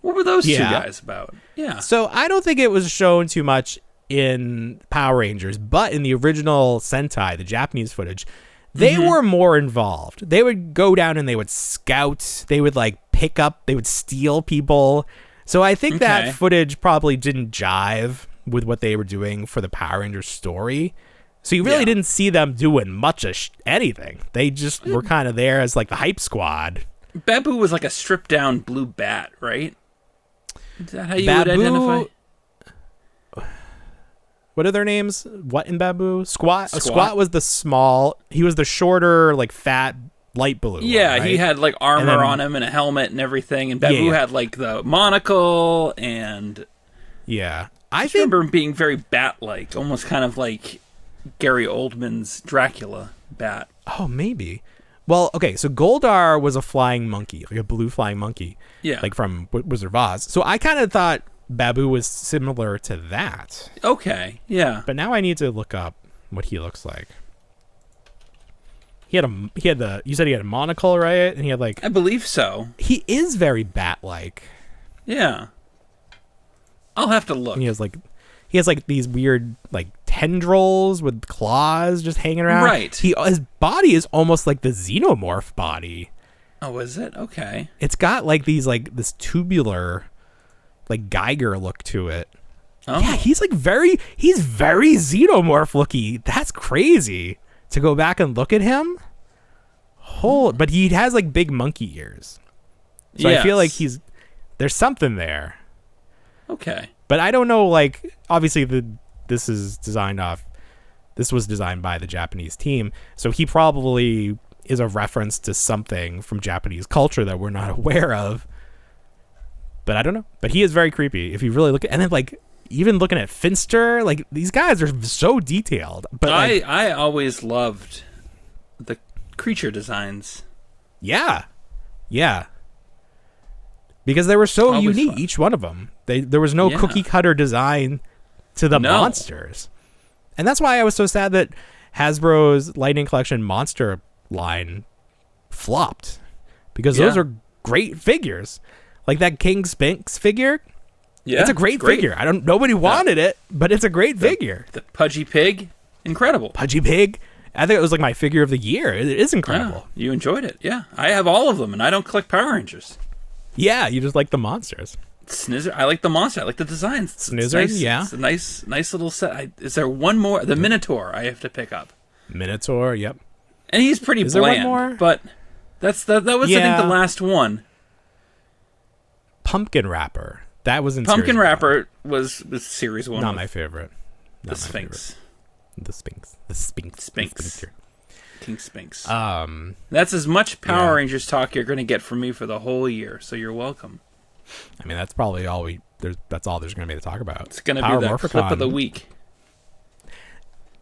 What were those two guys about? Yeah. So I don't think it was shown too much in Power Rangers, but in the original Sentai, the Japanese footage, they were more involved. They would go down and they would scout. They would like pick up. They would steal people. So I think that footage probably didn't jive with what they were doing for the Power Rangers story. So you really didn't see them doing much of anything. They just were kind of there as like the hype squad. Babu was like a stripped down blue bat, right? Is that how you would identify? What are their names? What in Babu? Squat? Squat was the small. He was the shorter, like fat, light blue. Yeah, one, right? He had like armor on him and a helmet and everything. And Babu had like the monocle and. Yeah. I remember him being very bat-like, almost kind of like Gary Oldman's Dracula bat. Oh, maybe. Well, okay, so Goldar was a flying monkey, like a blue flying monkey. Yeah. Like from Wizard of Oz. So I kind of thought Babu was similar to that. Okay, yeah. But now I need to look up what he looks like. You said he had a monocle, right? And he had like... I believe so. He is very bat-like. Yeah. I'll have to look. And he has like these weird like tendrils with claws just hanging around. Right. His body is almost like the xenomorph body. Oh, is it? Okay. It's got like this tubular, like Geiger look to it. Oh. Yeah, he's very xenomorph looky. That's crazy to go back and look at him. But he has like big monkey ears. So I feel like there's something there. Okay. But I don't know, like, obviously this was designed by the Japanese team, so he probably is a reference to something from Japanese culture that we're not aware of. But I don't know. But he is very creepy if you really look at, and then like even looking at Finster, like these guys are so detailed. But I always loved the creature designs. Yeah. Because they were so Always unique, fun. each one of them. There was no cookie cutter design to the monsters. And that's why I was so sad that Hasbro's Lightning Collection monster line flopped. Because those are great figures. Like that King Sphinx figure. Yeah. It's a great figure. Nobody wanted it, but it's a great figure. The Pudgy Pig, incredible. Pudgy Pig. I think it was like my figure of the year. It is incredible. Yeah, you enjoyed it. Yeah. I have all of them and I don't collect Power Rangers. Yeah, you just like the monsters. Snizzer, I like the monster. I like the designs. Snizzer, nice. yeah. It's a nice little set. Is there one more? The Minotaur I have to pick up. Minotaur, yep. And he's pretty bland. There one more? But that was I think the last one. Pumpkin Wrapper. That was in Pumpkin series Wrapper was series 1. Not my favorite. The Sphinx. The Sphinx. King Sphinx. That's as much Power Rangers talk you're going to get from me for the whole year, so you're welcome. I mean, that's probably all that's all there's going to be to talk about. It's going to be the clip of the week.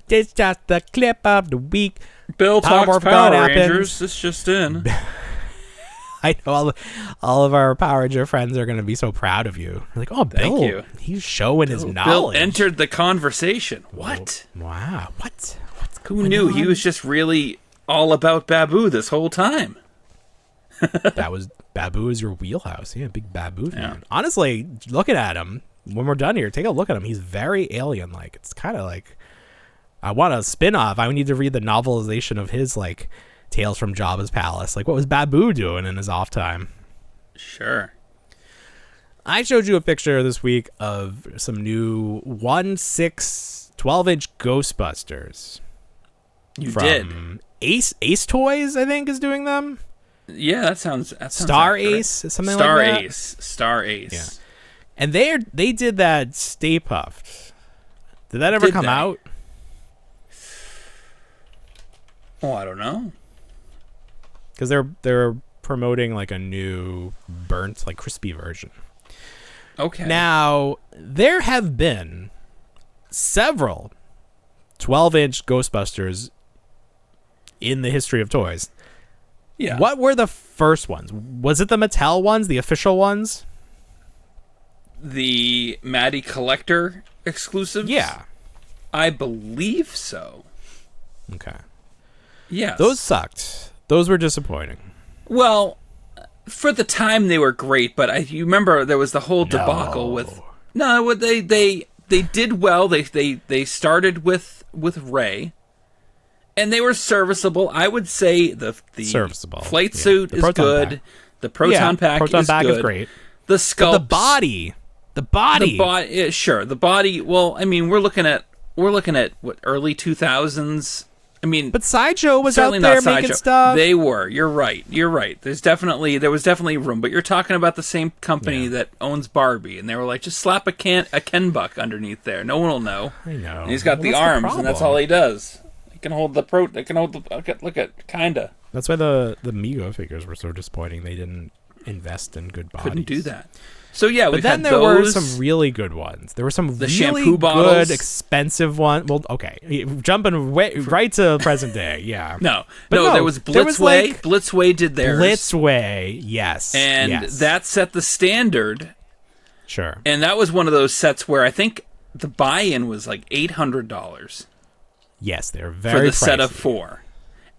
It's just the clip of the week. Bill talks Power Rangers. This just in. I know all of our Power Ranger friends are going to be so proud of you. They're like, oh, Bill, thank you. He's showing his knowledge. Bill entered the conversation. What? Wow. What's Who knew? He was just really all about Babu this whole time. Babu is your wheelhouse. Yeah, big Babu fan. Yeah. Honestly, looking at him, when we're done here, take a look at him. He's very alien-like. It's kind of like, I want a spin-off. I need to read the novelization of his, like, Tales from Jabba's Palace. Like, what was Babu doing in his off time? Sure. I showed you a picture this week of some new 12-inch Ghostbusters. You did. Ace Toys, I think, is doing them. Yeah, that sounds Star accurate. Ace, something like that. Star Ace. Yeah. And they did that Stay Puffed. Did that ever come out? Oh, I don't know. Because they're promoting like a new burnt, like crispy version. Okay. Now, there have been several 12-inch Ghostbusters in the history of toys. Yeah. What were the first ones? Was it the Mattel ones, the official ones? The Matty Collector exclusives? Yeah. I believe so. Okay. Yes. Those sucked. Those were disappointing. Well, for the time they were great, but you remember there was the whole debacle with... No, they did well. They started with Ray, and they were serviceable. I would say the serviceable flight suit is good. Pack. The proton pack is good. Is great. The sculpts, the body. Yeah, sure. The body. Well, I mean, we're looking at what, early 2000s. I mean, but Sideshow was out certainly there not making Sideshow. stuff. They were. You're right. There was definitely room. But you're talking about the same company that owns Barbie, and they were like, just slap a Ken Buck underneath there. No one will know. I know. And he's got the arms, and that's all he does. He can hold the look at kinda. That's why the Mego figures were so disappointing. They didn't invest in good bodies. Couldn't do that. So yeah, but then there were some really good ones. There were some really shampoo bottles. Good, expensive ones. Well, okay, jumping right to present day. Yeah. No, there was Blitzway. Blitzway did theirs. Blitzway, yes, and that set the standard. Sure. And that was one of those sets where I think the buy-in was like $800. Yes, they're very for the pricey. set of 4,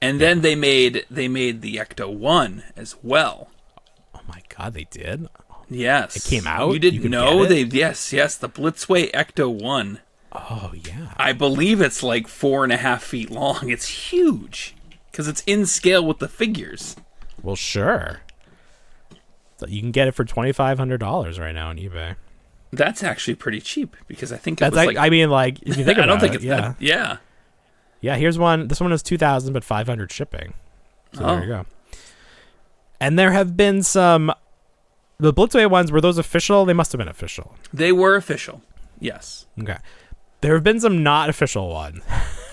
and then they made the Ecto 1 as well. Oh my God, they did. Yes. It came out? You didn't know? Yes, the Blitzway Ecto 1. Oh, yeah. I believe it's like 4.5 feet long. It's huge. Because it's in scale with the figures. Well, sure. So you can get it for $2,500 right now on eBay. That's actually pretty cheap. Because I think if you think about it. I don't think it's that. Yeah. Yeah, here's one. This one is $2,000, but $500 shipping. So there you go. And there have been some... The Blitzway ones, were those official? They must have been official. They were official. Yes. Okay. There have been some not official ones.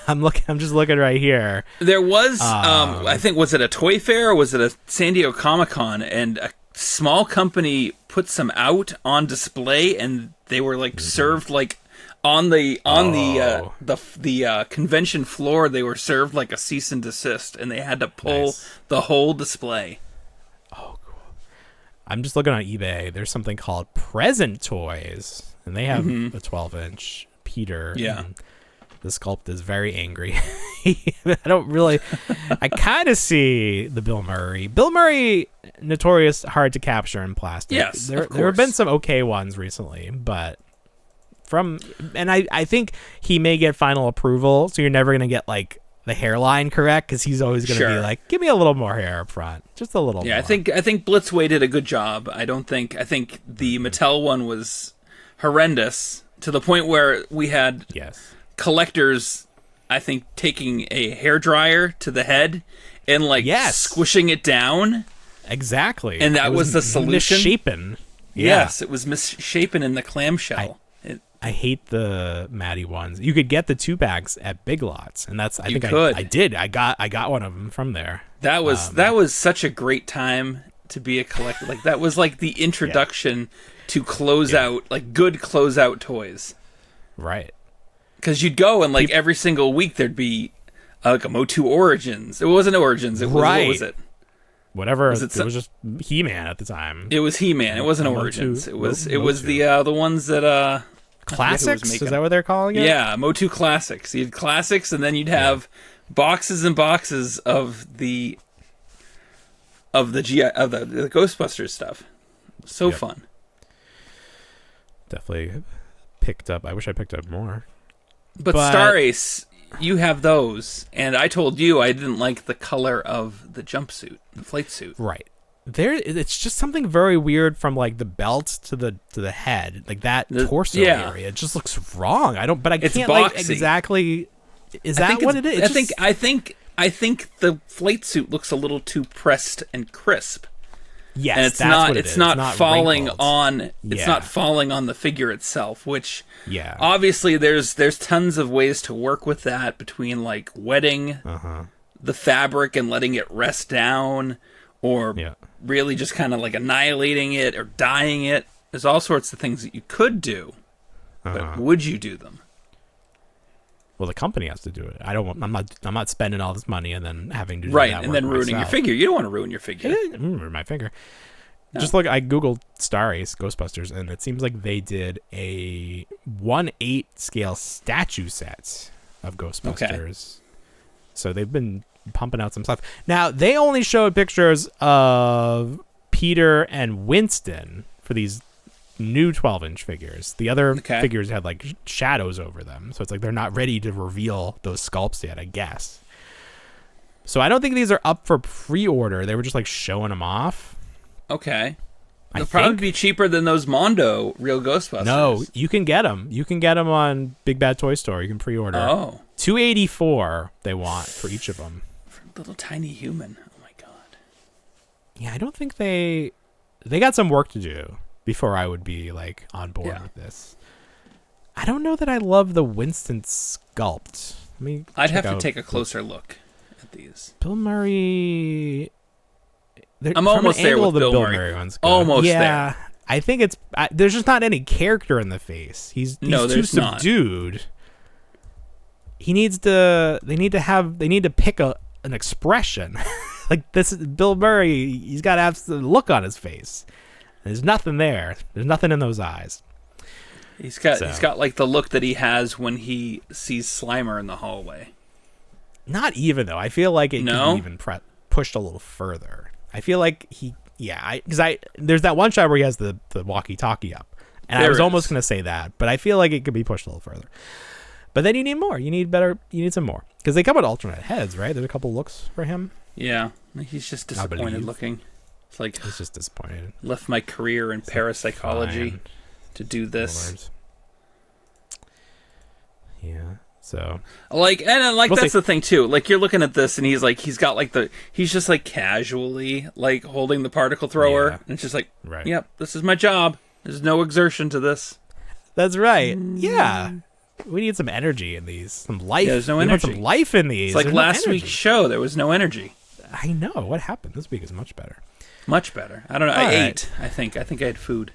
I'm just looking right here. There was I think, was it a Toy Fair or was it a San Diego Comic-Con, and a small company put some out on display, and they were like served like on the convention floor. They were served like a cease and desist, and they had to pull the whole display. I'm just looking on eBay. There's something called Present Toys, and they have a 12-inch Peter. Yeah. The sculpt is very angry. I kind of see the Bill Murray. Bill Murray, notorious hard to capture in plastic. Yes, there have been some okay ones recently, but I think he may get final approval, so you're never going to get like the hairline correct, because he's always going to be like, give me a little more hair up front, just a little more. I think Blitzway did a good job. I think the Mattel one was horrendous, to the point where we had collectors, I think, taking a hairdryer to the head and like squishing it down. Exactly. And that was the solution. Misshapen. Yes, it was misshapen in the clamshell. I hate the Matty ones. You could get the 2-packs at Big Lots, and that's I did. I got one of them from there. That was such a great time to be a collector. Like, that was like the introduction to closeout, like good closeout toys. Right. Because you'd go and like every single week there'd be like a Motu Origins. It wasn't Origins. It was what was it? Whatever. It was just He-Man at the time. It was He-Man. It wasn't Origins. It was the ones that Classics? Is that what they're calling it? Yeah, Motu Classics. You had Classics, and then you'd have boxes and boxes of the Ghostbusters stuff. So fun. Definitely picked up. I wish I picked up more. But Star Ace, you have those, and I told you I didn't like the color of the jumpsuit, the flight suit. Right. It's just something very weird from like the belt to the head, like that torso area. It just looks wrong. I can't like exactly. Is that what it is? I think the flight suit looks a little too pressed and crisp. Yes, and it's not falling on. It's not falling on the figure itself. Which obviously there's tons of ways to work with that, between like wetting the fabric and letting it rest down, or really just kind of like annihilating it or dyeing it. There's all sorts of things that you could do, but would you do them? Well, the company has to do it. I'm not spending all this money and then having to do right, that and then ruining your figure. You don't want to ruin your figure. Ruin my figure. No. Just look, I googled Star Ace Ghostbusters, and it seems like they did a 1/8 scale statue set of Ghostbusters. Okay. So they've been pumping out some stuff. Now, they only showed pictures of Peter and Winston for these new 12-inch figures. The other figures had like shadows over them, so it's like they're not ready to reveal those sculpts yet, I guess. So I don't think these are up for pre-order. They were just like showing them off. Okay. They'll probably be cheaper than those Mondo Real Ghostbusters. No, you can get them. You can get them on Big Bad Toy Store. You can pre-order. Oh. $284 they want for each of them. For a little tiny human. Oh my god. Yeah, I don't think they got some work to do before I would be like on board with this. I don't know that I love the Winston sculpt. I'd have to take a closer look at these. Bill Murray. I'm almost there with Bill Murray. Almost there. I think it's there's just not any character in the face. He's too subdued. Not. He needs to. They need to pick an expression. Like this, Bill Murray. He's got to have the look on his face. There's nothing there. There's nothing in those eyes. He's got like the look that he has when he sees Slimer in the hallway. Not even though. I feel like it can be even pushed a little further. I feel like there's that one shot where he has the walkie-talkie up, and I was almost going to say that, but I feel like it could be pushed a little further. But then you need more. You need some more because they come with alternate heads, right? There's a couple looks for him. Yeah, he's just disappointed looking. It's like he's just disappointed. Left my career in parapsychology to do this. Lord. Yeah. So that's the thing too. Like you're looking at this and he's just like casually like holding the particle thrower and it's just like, yep, this is my job. There's no exertion to this. That's right. Yeah. We need some energy in these. Some life. Yeah, there's no energy. Some life in these. It's like last week's show, there was no energy. I know. What happened? This week is much better. Much better. I don't know. I ate, I think I had food.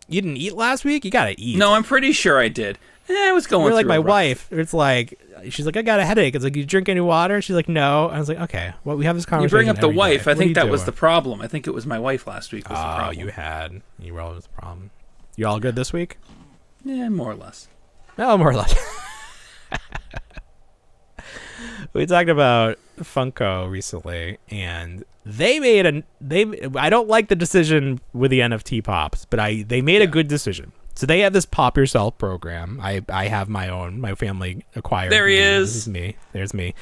You didn't eat last week? You gotta eat. No, I'm pretty sure I did. I was going through like my wife. It's like, she's like, I got a headache. It's like, you drink any water? She's like, no. I was like, okay. Well, we have this conversation. You bring up the wife. I think that was the problem. I think it was my wife last week was the problem. You were always the problem. You all good this week? Yeah, more or less. No, more or less. We talked about Funko recently, and I don't like the decision with the NFT pops, but they made a good decision. So they have this Pop Yourself program. I have my own. My family acquired. There he is. This is me. There's me.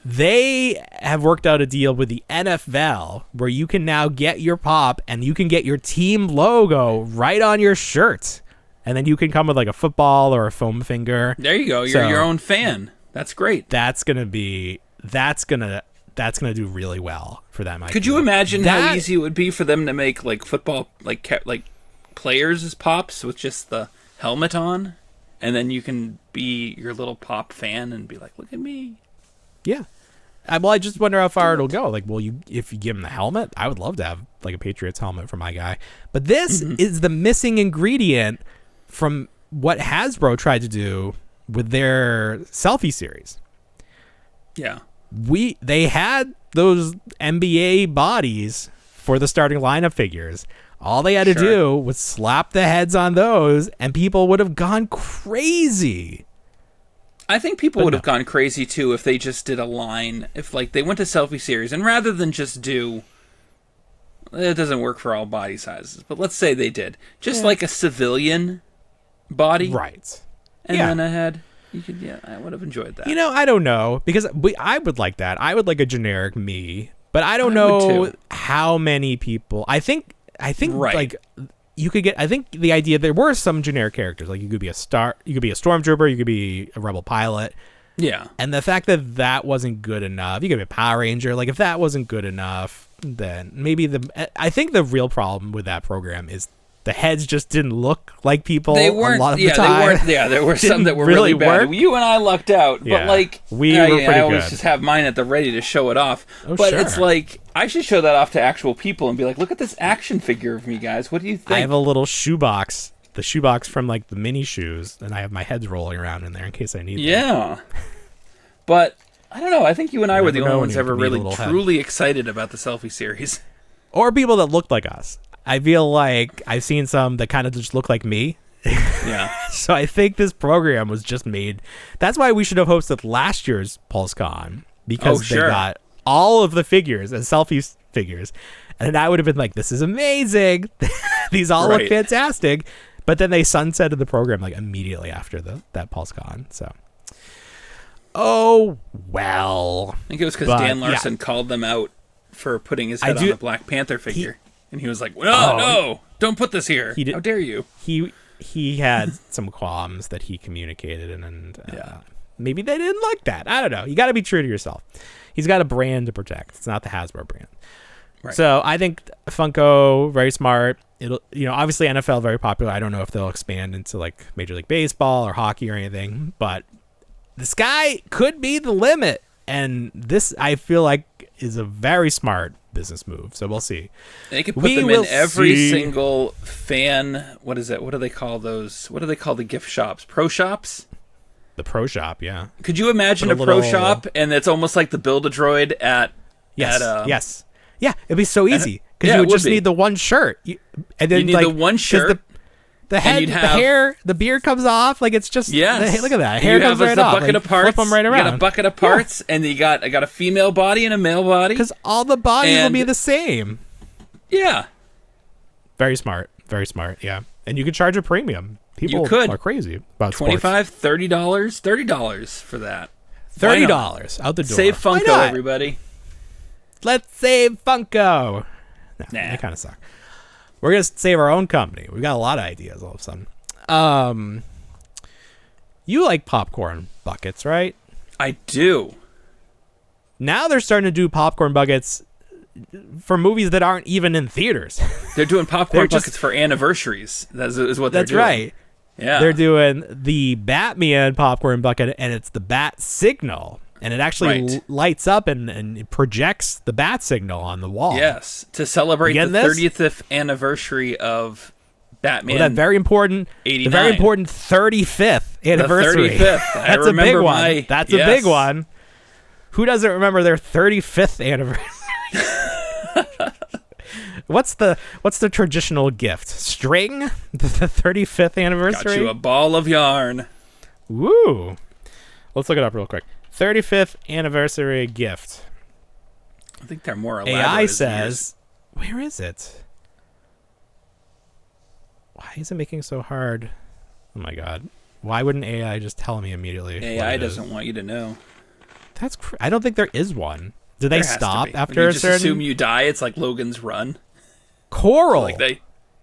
They have worked out a deal with the NFL where you can now get your pop and you can get your team logo right on your shirt. And then you can come with like a football or a foam finger. There you go. You're your own fan. That's great. That's gonna do really well for them. Could you imagine how easy it would be for them to make like football like players as pops with just the helmet on, and then you can be your little pop fan and be like, look at me. Yeah. I just wonder how far it'll go. Like, if you give him the helmet, I would love to have like a Patriots helmet for my guy. But this is the missing ingredient from what Hasbro tried to do with their selfie series. Yeah. They had those NBA bodies for the starting lineup figures. All they had to do was slap the heads on those, and people would have gone crazy. I think people would have gone crazy, too, if they just did a line. If, like, they went to selfie series, and rather than just do... It doesn't work for all body sizes, but let's say they did. Just like a civilian body. Right. And then a head. I would have enjoyed that. I don't know, because I would like that. I would like a generic me, but I don't know how many people... I think like you could get. I think the idea there were some generic characters, like you could be a stormtrooper, you could be a rebel pilot. Yeah. And the fact that wasn't good enough, you could be a Power Ranger. Like if that wasn't good enough, then maybe I think the real problem with that program is the heads just didn't look like people. They weren't. A lot of the time. They weren't. Yeah, there were some that were really bad. You and I lucked out, but like we were pretty good. I always just have mine at the ready to show it off. But it's like I should show that off to actual people and be like, "Look at this action figure of me, guys. What do you think?" I have a little shoebox the shoebox from like the mini shoes, and I have my heads rolling around in there in case I need them. Yeah. But I don't know. I think you and I were the only ones you ever need a really little head. truly excited about the selfie series. Or people that looked like us. I feel like I've seen some that kind of just look like me. Yeah. So I think this program was just made. That's why we should have hosted last year's PulseCon, because they got all of the figures as selfie figures. And I would have been like, this is amazing. These all look fantastic. But then they sunsetted the program like immediately after that PulseCon. So, oh, well. I think it was because Dan Larson called them out for putting his head on the Black Panther figure. And he was like, no, don't put this here. How dare you? He had some qualms that he communicated, and maybe they didn't like that. I don't know. You got to be true to yourself. He's got a brand to protect. It's not the Hasbro brand. Right. So I think Funko, very smart. It'll, obviously NFL very popular. I don't know if they'll expand into like Major League Baseball or hockey or anything, but the sky could be the limit. And this, I feel like, is a very smart business move. So we'll see. They could put them in every single fan. What is it? What do they call those? What do they call the gift shops? Pro shops? The pro shop, yeah. Could you imagine a pro shop, and it's almost like the Build-A-Droid at... Yes. Yeah, it'd be so easy. Because you would just need the one shirt. And then, you need the one shirt. The head, the hair, the beard comes off. Like, it's just... Yes. Look at that. Hair comes right off. Bucket of parts. Flip them right around. You got a bucket of parts, and you got a female body and a male body. Because all the bodies will be the same. Yeah. Very smart. Very smart, yeah. And you could charge a premium. People are crazy about $25, $30, $30 for that. $30 out the door. Save Funko, everybody. Let's save Funko. Nah, they kind of suck. We're going to save our own company. We've got a lot of ideas all of a sudden. You like popcorn buckets, right? I do. Now they're starting to do popcorn buckets for movies that aren't even in theaters. They're doing popcorn buckets for anniversaries. That's what they're doing. That's right. Yeah. They're doing the Batman popcorn bucket, and it's the bat signal. And it actually lights up and it projects the bat signal on the wall. Yes, to celebrate the 30th anniversary of Batman. That very important, 89. The very important 35th anniversary. The 35th. That's a big one. That's a big one. Who doesn't remember their 35th anniversary? What's the traditional gift? String? The 35th anniversary? Got you a ball of yarn. Woo. Let's look it up real quick. 35th anniversary gift. I think they're more elaborate. AI says, where is it? Why is it making so hard? Oh my god. Why wouldn't AI just tell me immediately? AI doesn't want you to know. I don't think there is one. Do they stop after you a certain... assume you die, it's like Logan's Run. Coral.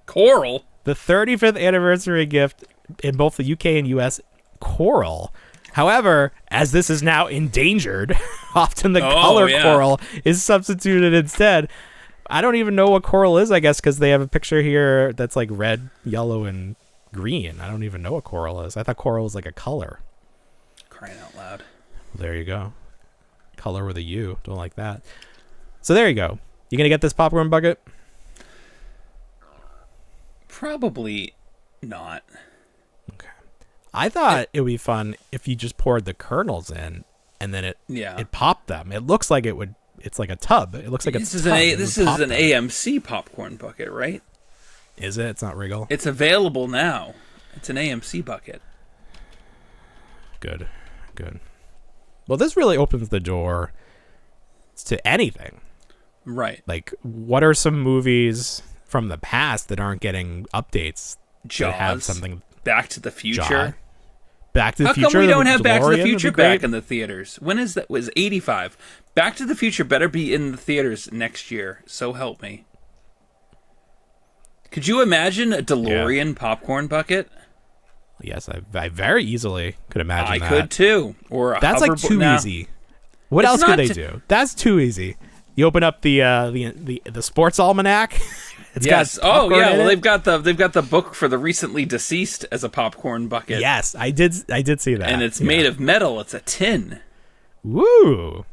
Coral? The 35th anniversary gift in both the UK and US, coral. However, as this is now endangered, often the color coral is substituted instead. I don't even know what coral is, I guess, because they have a picture here that's like red, yellow, and green. I don't even know what coral is. I thought coral was like a color. Crying out loud. There you go. Color with a U. Don't like that. So there you go. You going to get this popcorn bucket? Probably not. Okay. I thought it would be fun if you just poured the kernels in and then it popped them. It looks like it would. It's like a tub. It looks like this is an AMC popcorn bucket, right? Is it? It's not Regal. It's available now. It's an AMC bucket. Good. Well, this really opens the door to anything. Right. Like, what are some movies from the past that aren't getting updates? Jaws. That have something. Back to the Future. Back to the Future. How come we don't have Back to the Future back in the theaters? When is that? Was 85. Back to the Future better be in the theaters next year. So help me. Could you imagine a DeLorean popcorn bucket? Yes, I very easily could imagine that. I could too. Or that's like too easy. What else could they do? That's too easy. You open up the sports almanac. It's got well, they've got the book for the recently deceased as a popcorn bucket. Yes, I did see that. And it's made of metal. It's a tin. Woo.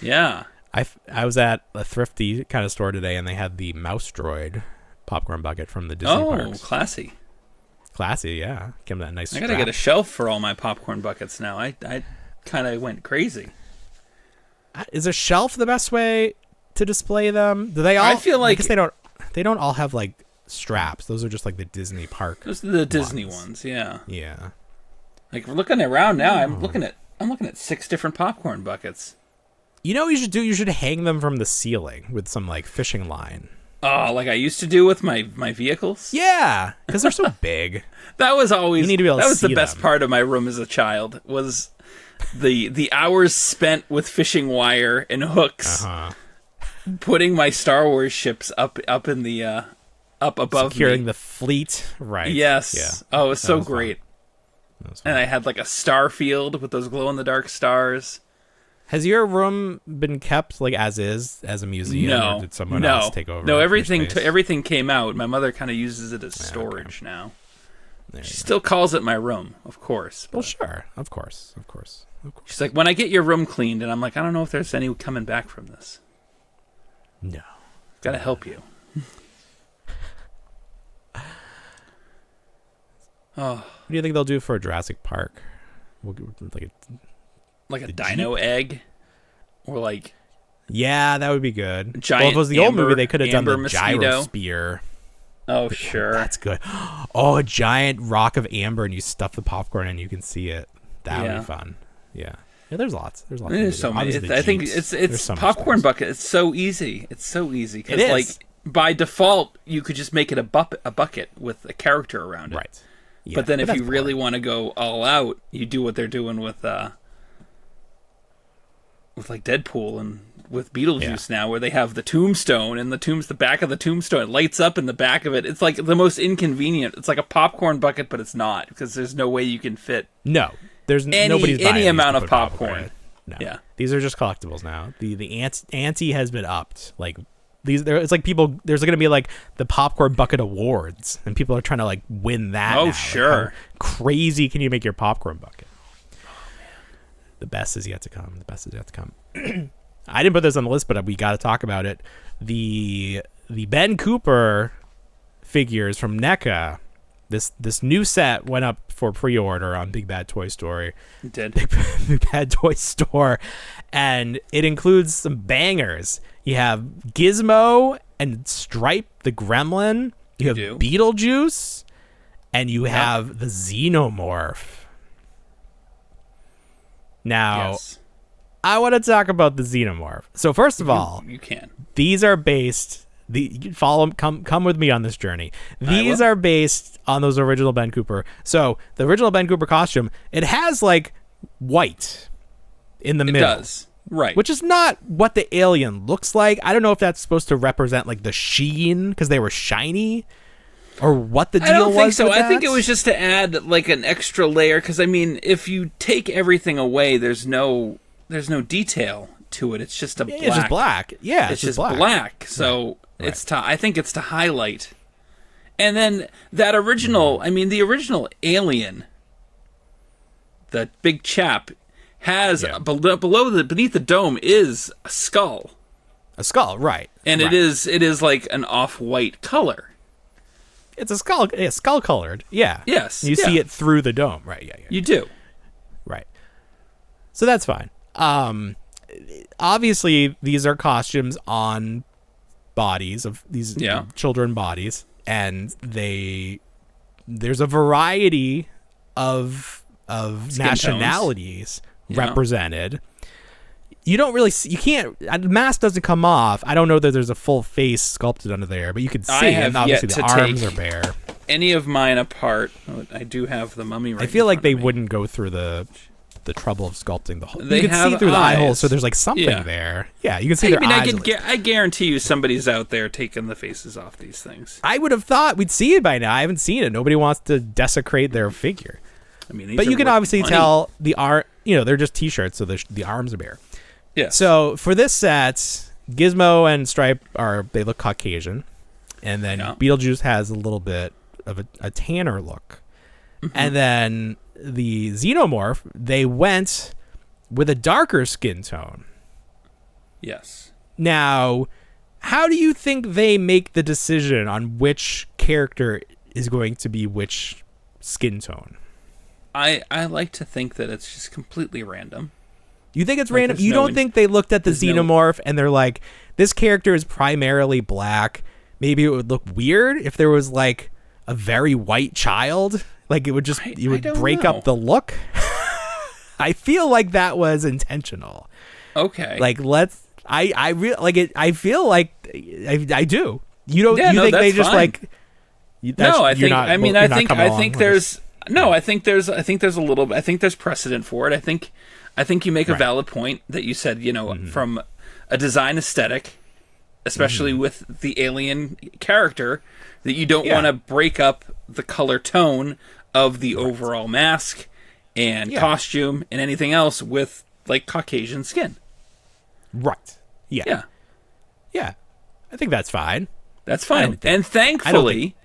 Yeah. I was at a thrifty kind of store today, and they had the Mouse Droid popcorn bucket from the Disney parks. Oh, classy. classy. Yeah, give him that nice. I gotta get a shelf for all my popcorn buckets now. I kind of went crazy. Is a shelf the best way to display them? Do they all? I feel like I guess they don't. They don't all have like straps. Those are just like the Disney park. Those are the Disney ones. Yeah. Yeah. Like we're looking around now. I'm looking at 6 different popcorn buckets. You know what you should do? You should hang them from the ceiling with some like fishing line. Oh, like I used to do with my vehicles? Yeah, because they're so big. That was always You need to be able to that was the see best them. part of my room as a child was the hours spent with fishing wire and hooks, putting my Star Wars ships up in the up above Securing me. the fleet, right? Yes. Yeah. Oh, it was so great. And I had like a star field with those glow in the dark stars. Has your room been kept like as is, as a museum, No, or did someone else take over? No, your everything space? everything came out. My mother kind of uses it as storage now. She still calls it my room, of course. Well, sure, of course. She's like, when I get your room cleaned, and I'm like, I don't know if there's any coming back from this. No, Gotta help you. Oh, what do you think they'll do for Jurassic Park? like a dino egg, or like Yeah, that would be good. Giant well, if it was the old amber- movie, they could have done the amber mosquito. gyrosphere. oh sure, That's good. Oh, a giant rock of amber, and you stuff the popcorn, and you can see it. That would be fun. Yeah. Yeah, there's lots. There's lots. There's so many. I think it's so much popcorn things. bucket. It's so easy. It's so easy It because is. like by default you could just make it a bucket with a character around it. Right. Yeah, but then if that's you really boring. want to go all out, you do what they're doing with like Deadpool and with Beetlejuice now, where they have the tombstone and the back of the tombstone it lights up in the back of it. It's like the most inconvenient. It's like a popcorn bucket, but it's not because there's no way you can fit. No, there's nobody's buying any these amount to of put popcorn. in it. No. Yeah. These are just collectibles now. The ante has been upped. Like it's like people. There's going to be like the popcorn bucket awards, and people are trying to like win that. Oh now. sure. Like, how crazy can you make your popcorn bucket? The best is yet to come. I didn't put this on the list, but we got to talk about it. The Ben Cooper figures from NECA. This new set went up for pre-order on Big Bad Toy Store. It did. Big Bad Toy Store, and it includes some bangers. You have Gizmo and Stripe the Gremlin. You have Beetlejuice, and you have the Xenomorph. Now, I want to talk about the Xenomorph. So first of all, you can. These are based. Come with me on this journey. These are based on those original Ben Cooper. So the original Ben Cooper costume, it has like white in the middle. It does. Right. Which is not what the alien looks like. I don't know if that's supposed to represent like the sheen because they were shiny, or what the deal was. I don't think so. With I that. think it was just to add like an extra layer. Because I mean, if you take everything away, there's no detail to it. It's just black. It's just black. Yeah, it's just black. So I think it's to highlight. And then that original, I mean, the original alien, the big chap, has beneath the dome is a skull. A skull, right? And it is like an off-white color. It's a skull, skull colored. Yeah. Yes. You see it through the dome, right? Yeah. You do. Right. So that's fine. Obviously, these are costumes on bodies of these children bodies, and there's a variety of nationalities represented. You don't really see, you can't, the mask doesn't come off. I don't know that there's a full face sculpted under there, but you can see it. Obviously the arms are bare. Any of mine apart. I do have the mummy right. I feel like they wouldn't go through the trouble of sculpting the whole. They you can see through eyes. the eye hole, so there's like something there. Yeah, you can see their eyes. I guarantee you somebody's out there taking the faces off these things. I would have thought we'd see it by now. I haven't seen it. Nobody wants to desecrate their figure. I mean, but you can obviously tell the arm. They're just T-shirts, so the arms are bare. Yeah. So for this set, Gizmo and Stripe they look Caucasian, and then Beetlejuice has a little bit of a tanner look, and then the Xenomorph, they went with a darker skin tone. Yes. Now, how do you think they make the decision on which character is going to be which skin tone. I like to think that it's just completely random. You think it's random? You don't think they looked at the xenomorph and they're like, this character is primarily black. Maybe it would look weird if there was like a very white child. Like it would just you would break up the look. I feel like that was intentional. Okay. Like I feel like I do. You don't you think they just fine. Like no, I think not, I mean I think there's no, I think there's a little I think there's precedent for it. I think you make a valid point that you said, from a design aesthetic, especially with the alien character, that you don't want to break up the color tone of the overall mask and costume and anything else with like Caucasian skin. Right. Yeah. Yeah. Yeah. I think that's fine. That's fine. And thankfully,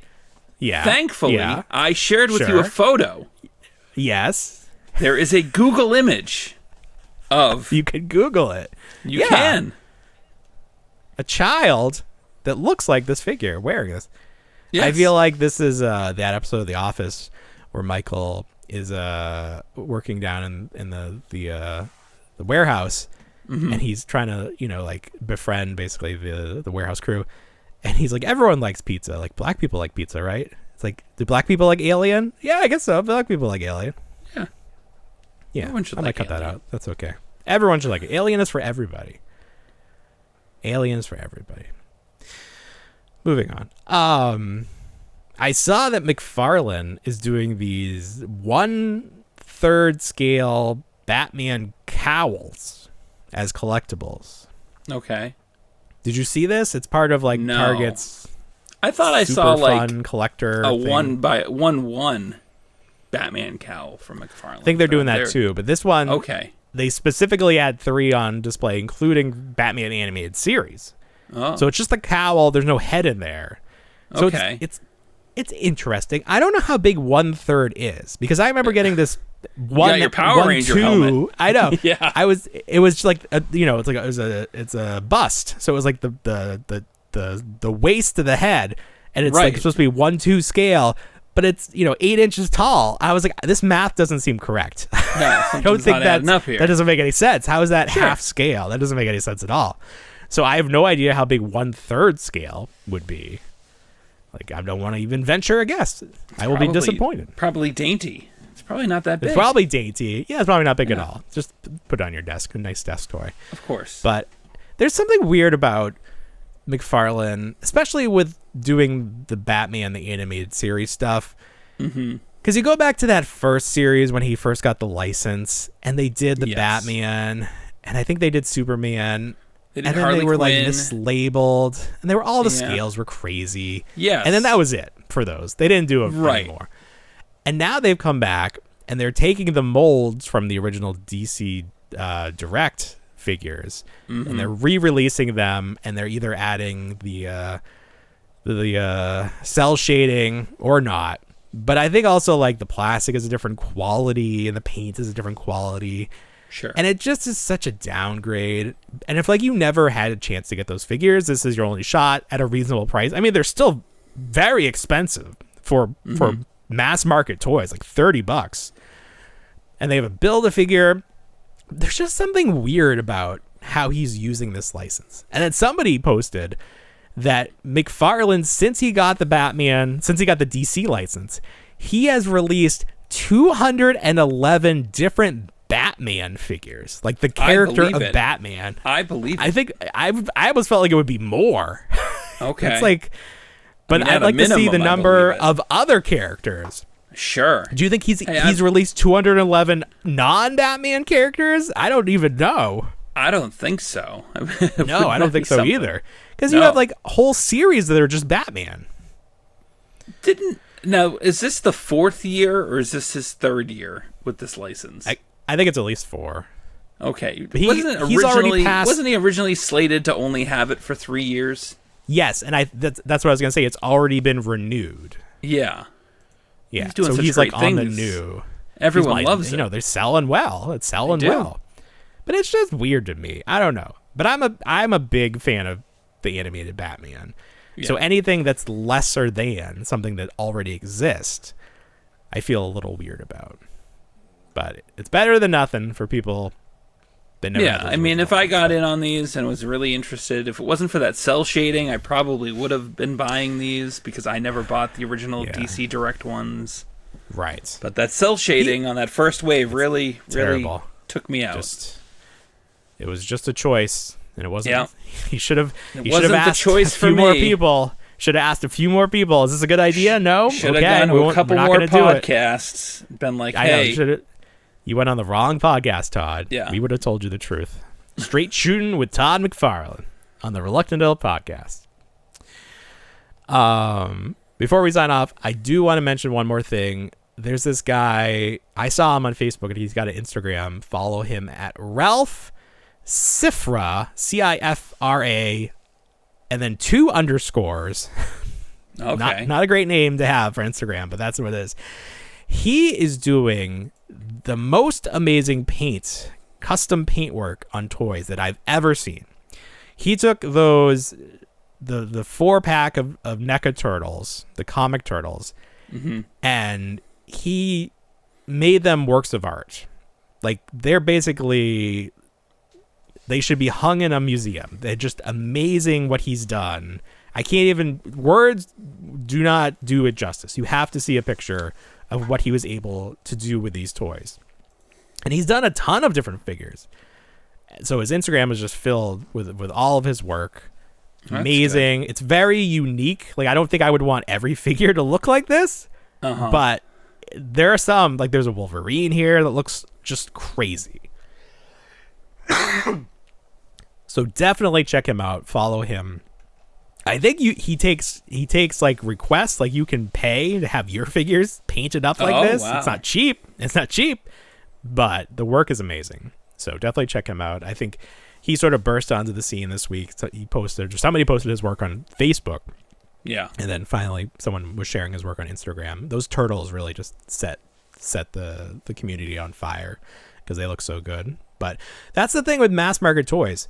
I shared with you a photo. Yes. There is a Google image of... You can Google it. You can. A child that looks like this figure wearing this. Yes. I feel like this is that episode of The Office where Michael is working down in the warehouse, and he's trying to like befriend basically the warehouse crew, and he's like, everyone likes pizza, like black people like pizza, right? It's like, do black people like Alien? Yeah, I guess so. Black people like Alien. Yeah, I might cut that out. That's okay. Everyone should like it. Alien is for everybody. Alien is for everybody. Moving on. I saw that McFarlane is doing these 1/3 scale Batman cowls as collectibles. Okay. Did you see this? It's part of like Target's. I thought I saw like fun collector a thing. 1x1 Batman cowl from McFarlane. I think they're doing that too, but this one, they specifically had 3 on display, including Batman animated series. Oh. So it's just the cowl. There's no head in there. So it's interesting. I don't know how big 1/3 is, because I remember getting this your Power Ranger helmet. I know. Yeah. It was like it's a bust. So it was like the waist to the head, and it's like supposed to be 1/2 scale. But it's 8 inches tall. I was like, this math doesn't seem correct. No, I don't think that doesn't make any sense. How is that half scale? That doesn't make any sense at all. So I have no idea how big 1/3 scale would be. Like, I don't want to even venture a guess. I will be disappointed. Probably dainty. It's probably not that big. It's probably dainty. Yeah, it's probably not big at all. Just put it on your desk. A nice desk toy. Of course. But there's something weird about McFarlane, especially with doing the Batman the animated series stuff, because you go back to that first series when he first got the license, and they did the Batman, and I think they did Superman, and then they were like mislabeled, and they were all the scales were crazy, and then that was it for those. They didn't do it anymore, and now they've come back and they're taking the molds from the original DC Direct figures, and they're re-releasing them, and they're either adding the cell shading or not. But I think also like the plastic is a different quality and the paint is a different quality. Sure. And it just is such a downgrade. And if like you never had a chance to get those figures, this is your only shot at a reasonable price. I mean, they're still very expensive for mass market toys, like $30. And they have a Build-A-Figure. There's just something weird about how he's using this license. And then somebody posted that McFarlane, since he got the DC license, he has released 211 different Batman figures, like the character of Batman. I believe it. I think I almost felt like it would be more. Okay. It's like, but I'd like to see the number of other characters. Sure. Do you think he's released 211 non-Batman characters? I don't even know. I don't think so. No, I don't think so either. Because you have like whole series that are just Batman. Now, is this the 4th year or is this his 3rd year with this license? I think it's at least 4. Okay. Wasn't he originally slated to only have it for 3 years? Yes, and that's what I was going to say. It's already been renewed. Yeah. Yeah. He's doing so such he's great like things. on the new. Everyone loves it. They're selling well. It's selling well. But it's just weird to me. I don't know. But I'm a big fan of the animated Batman. Yeah. So anything that's lesser than something that already exists, I feel a little weird about. But it's better than nothing for people that never had those I mean, if I ones, got in on these and was really interested, if it wasn't for that cell shading, I probably would have been buying these because I never bought the original DC Direct ones. Right. But that cell shading on that first wave really took me out. It was just a choice, and it wasn't. Yeah. He should have. It wasn't the asked choice a for few me. more people. Should have asked a few more people. Is this a good idea? No. Should okay. have gone to a couple more podcasts. podcasts. Been like, I hey, know, you went on the wrong podcast, Todd. Yeah. We would have told you the truth. Straight shooting with Todd McFarlane on the Reluctant Ill podcast. Before we sign off, I do want to mention one more thing. There's this guy, I saw him on Facebook, and he's got an Instagram. Follow him at Ralph Cifra, Cifra, and then 2 underscores. okay. Not a great name to have for Instagram, but that's what it is. He is doing the most amazing custom paint work on toys that I've ever seen. He took those, the 4-pack of NECA turtles, the comic turtles, and he made them works of art. Like, they're basically, they should be hung in a museum. They're just amazing what he's done. I can't even, words do not do it justice. You have to see a picture of what he was able to do with these toys. And he's done a ton of different figures. So his Instagram is just filled with all of his work. Amazing. It's very unique. Like, I don't think I would want every figure to look like this. But there are some, like there's a Wolverine here that looks just crazy. So definitely check him out. Follow him. I think he takes like requests, like you can pay to have your figures painted up like this. Wow. It's not cheap, but the work is amazing. So definitely check him out. I think he sort of burst onto the scene this week. So somebody posted his work on Facebook. Yeah. And then finally someone was sharing his work on Instagram. Those turtles really just set the community on fire because they look so good. But that's the thing with mass market toys.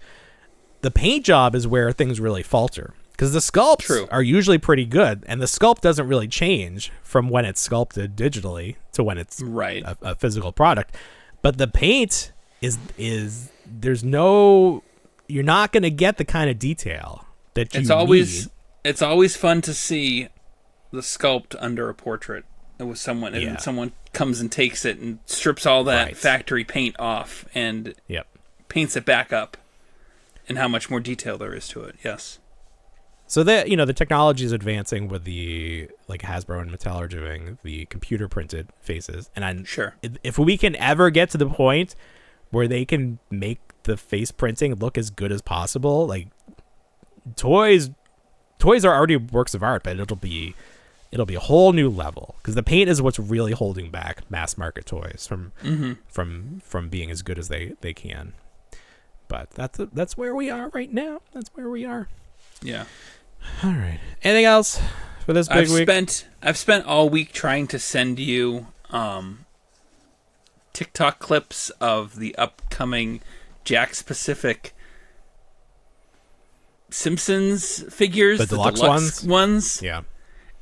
The paint job is where things really falter. Because the sculpts are usually pretty good, and the sculpt doesn't really change from when it's sculpted digitally to when it's a physical product. But the paint is you're not going to get the kind of detail that you need. It's always fun to see the sculpt under a portrait with someone, and someone comes and takes it and strips all that factory paint off and paints it back up, and how much more detail there is to it. Yes. So the technology is advancing with the, like Hasbro and Mattel are doing, the computer printed faces. And if we can ever get to the point where they can make the face printing look as good as possible, like toys are already works of art, but it'll be a whole new level, because the paint is what's really holding back mass market toys from being as good as they can. But that's where we are right now. That's where we are. Yeah. All right. Anything else for this big week? I've spent all week trying to send you TikTok clips of the upcoming Jakks Pacific Simpsons figures, the deluxe ones. Yeah.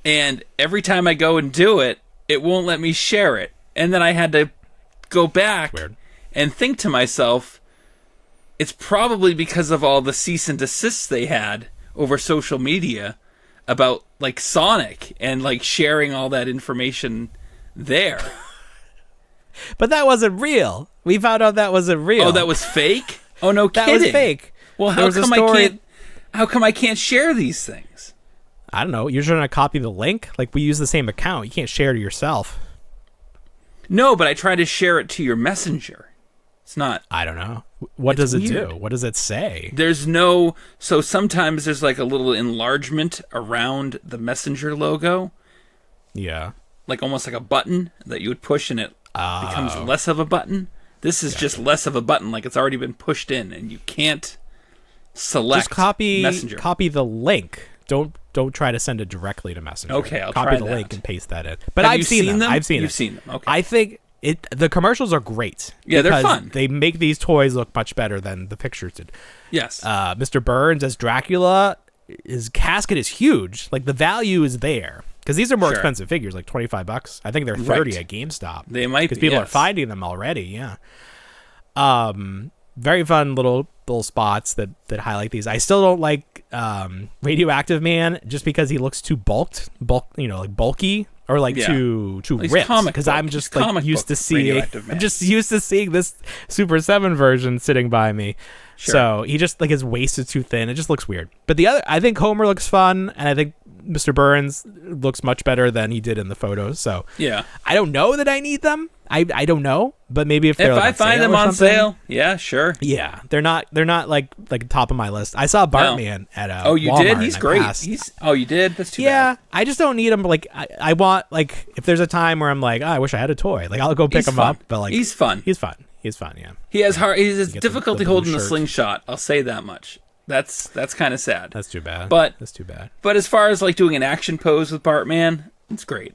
And every time I go and do it, it won't let me share it. And then I had to go back and think to myself, it's probably because of all the cease and desists they had over social media about like Sonic and like sharing all that information there. But that wasn't real. We found out that wasn't real. Oh, that was fake? Oh, no kidding. That was fake. Well, how come I can't share these things? I don't know. You're trying to copy the link? Like, we use the same account. You can't share it to yourself. No, but I try to share it to your messenger. It's not. I don't know. What does it do? What does it say? So sometimes there's like a little enlargement around the messenger logo. Yeah. Like almost like a button that you would push and it becomes less of a button. This is just less of a button, like it's already been pushed in, and you can't select Messenger. Copy the link. Don't try to send it directly to Messenger. Okay, I'll copy try the that. link and paste that in. But I've seen them. You've seen them. Okay. I think the commercials are great. Yeah, they're fun. They make these toys look much better than the pictures did. Yes. Mr. Burns as Dracula, his casket is huge. Like, the value is there. Because these are more Sure. expensive figures, like $25. I think they're 30 at GameStop. They might be, because people are yes. finding them already. Yeah. Very fun little spots that highlight these. I still don't like Radioactive Man just because he looks too bulky or like Yeah. too He's ripped. comic Because book. I'm He's just like comic used book to seeing. Radioactive Man. I'm just used to seeing this Super 7 version sitting by me. Sure. So he just like his waist is too thin. It just looks weird. But I think Homer looks fun, and I think Mr. Burns looks much better than he did in the photos. So Yeah. I don't know that I need them. I don't know, but maybe if they're If like I on find sale them or on something. sale, yeah, sure. Yeah, they're not like top of my list. I saw Bartman at Oh, you Walmart did? and He's I great. passed. You did? That's too Yeah, bad. I just don't need them. Like I want like if there's a time where I'm like, I wish I had a toy. Like I'll go pick He's him fun. up. But like He's fun. He's fun. He's fun. Yeah. He has get difficulty the blue holding the shirt. slingshot. I'll say that much. That's kind of sad. That's too bad. But- that's too bad. But as far as like doing an action pose with Bartman, it's great.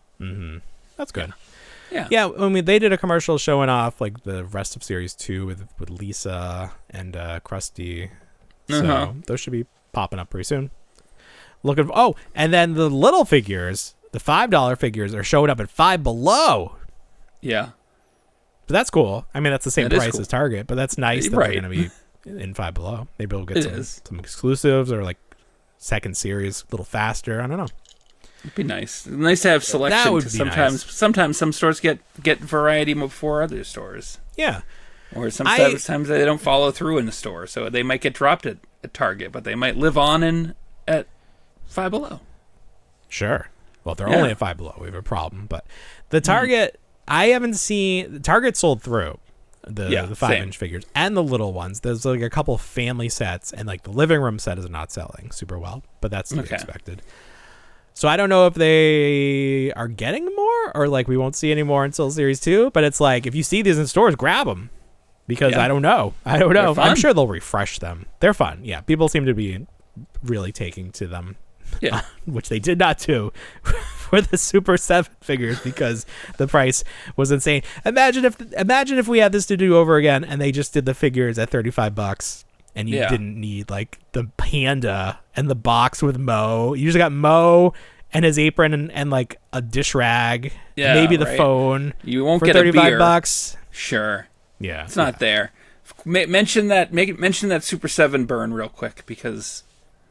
That's good. Yeah. Yeah, I mean, they did a commercial showing off like the rest of Series 2 with Lisa and Krusty. So Uh-huh. those should be popping up pretty soon. And then the little figures, the $5 figures, are showing up at Five Below. Yeah. But that's cool. I mean, that's the same That is price cool. as Target, but that's nice that Right. they're going to be in Five Below. Maybe we'll get It is. some exclusives or like second series a little faster. I don't know. It'd be nice. Nice to have selection. That would 'cause be sometimes some stores get variety before other stores. Yeah. Or sometimes they don't follow through in the store, so they might get dropped at Target, but they might live on at Five Below. Sure. Well, if they're Yeah. only at Five Below, we have a problem. But the Target, I haven't seen. Target sold through the 5-inch figures and the little ones. There's like a couple family sets, and like the living room set is not selling super well, but that's to be Okay. expected. So I don't know if they are getting more or like we won't see any more until Series 2. But it's like if you see these in stores, grab them because Yeah. I don't know. They're fun. I'm sure they'll refresh them. They're fun. Yeah, people seem to be really taking to them. Yeah. Which they did not do for the Super 7 figures because the price was insane. Imagine if we had this to do over again and they just did the figures at $35 and you didn't need like the panda and the box with Mo. You just got Mo and his apron and like a dish rag, maybe the right. phone. You won't for get a beer. $35. Sure. Yeah. It's not there. Mention that Super 7 burn real quick because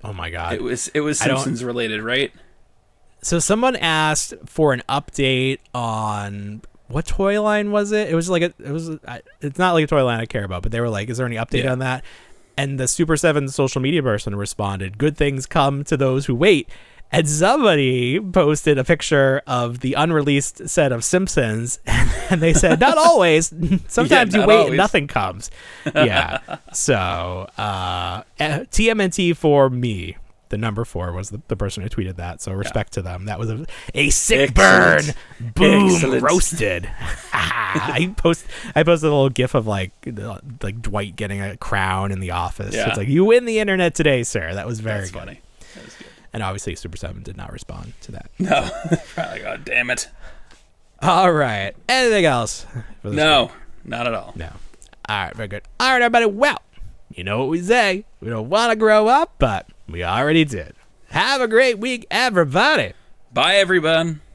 Oh my god. it was Simpsons related, right? So someone asked for an update on what toy line was it? It's not like a toy line I care about, but they were like, is there any update on that? And the Super 7 social media person responded, good things come to those who wait. And somebody posted a picture of the unreleased set of Simpsons, and they said, not always. Sometimes you not wait always. and nothing comes. Yeah. So TMNT for me. The number 4 was the person who tweeted that. So respect to them. That was a sick burn. Boom. Excellent. Roasted. I posted a little gif of like Dwight getting a crown in the office. Yeah. It's like, you win the internet today, sir. That was very That's good. funny. That was good. And obviously Super 7 did not respond to that. No. Probably, God damn it. All right. Anything else? For this No. week? Not at all. No. All right. Very good. All right, everybody. Well, you know what we say. We don't want to grow up, but we already did. Have a great week, everybody. Bye, everyone.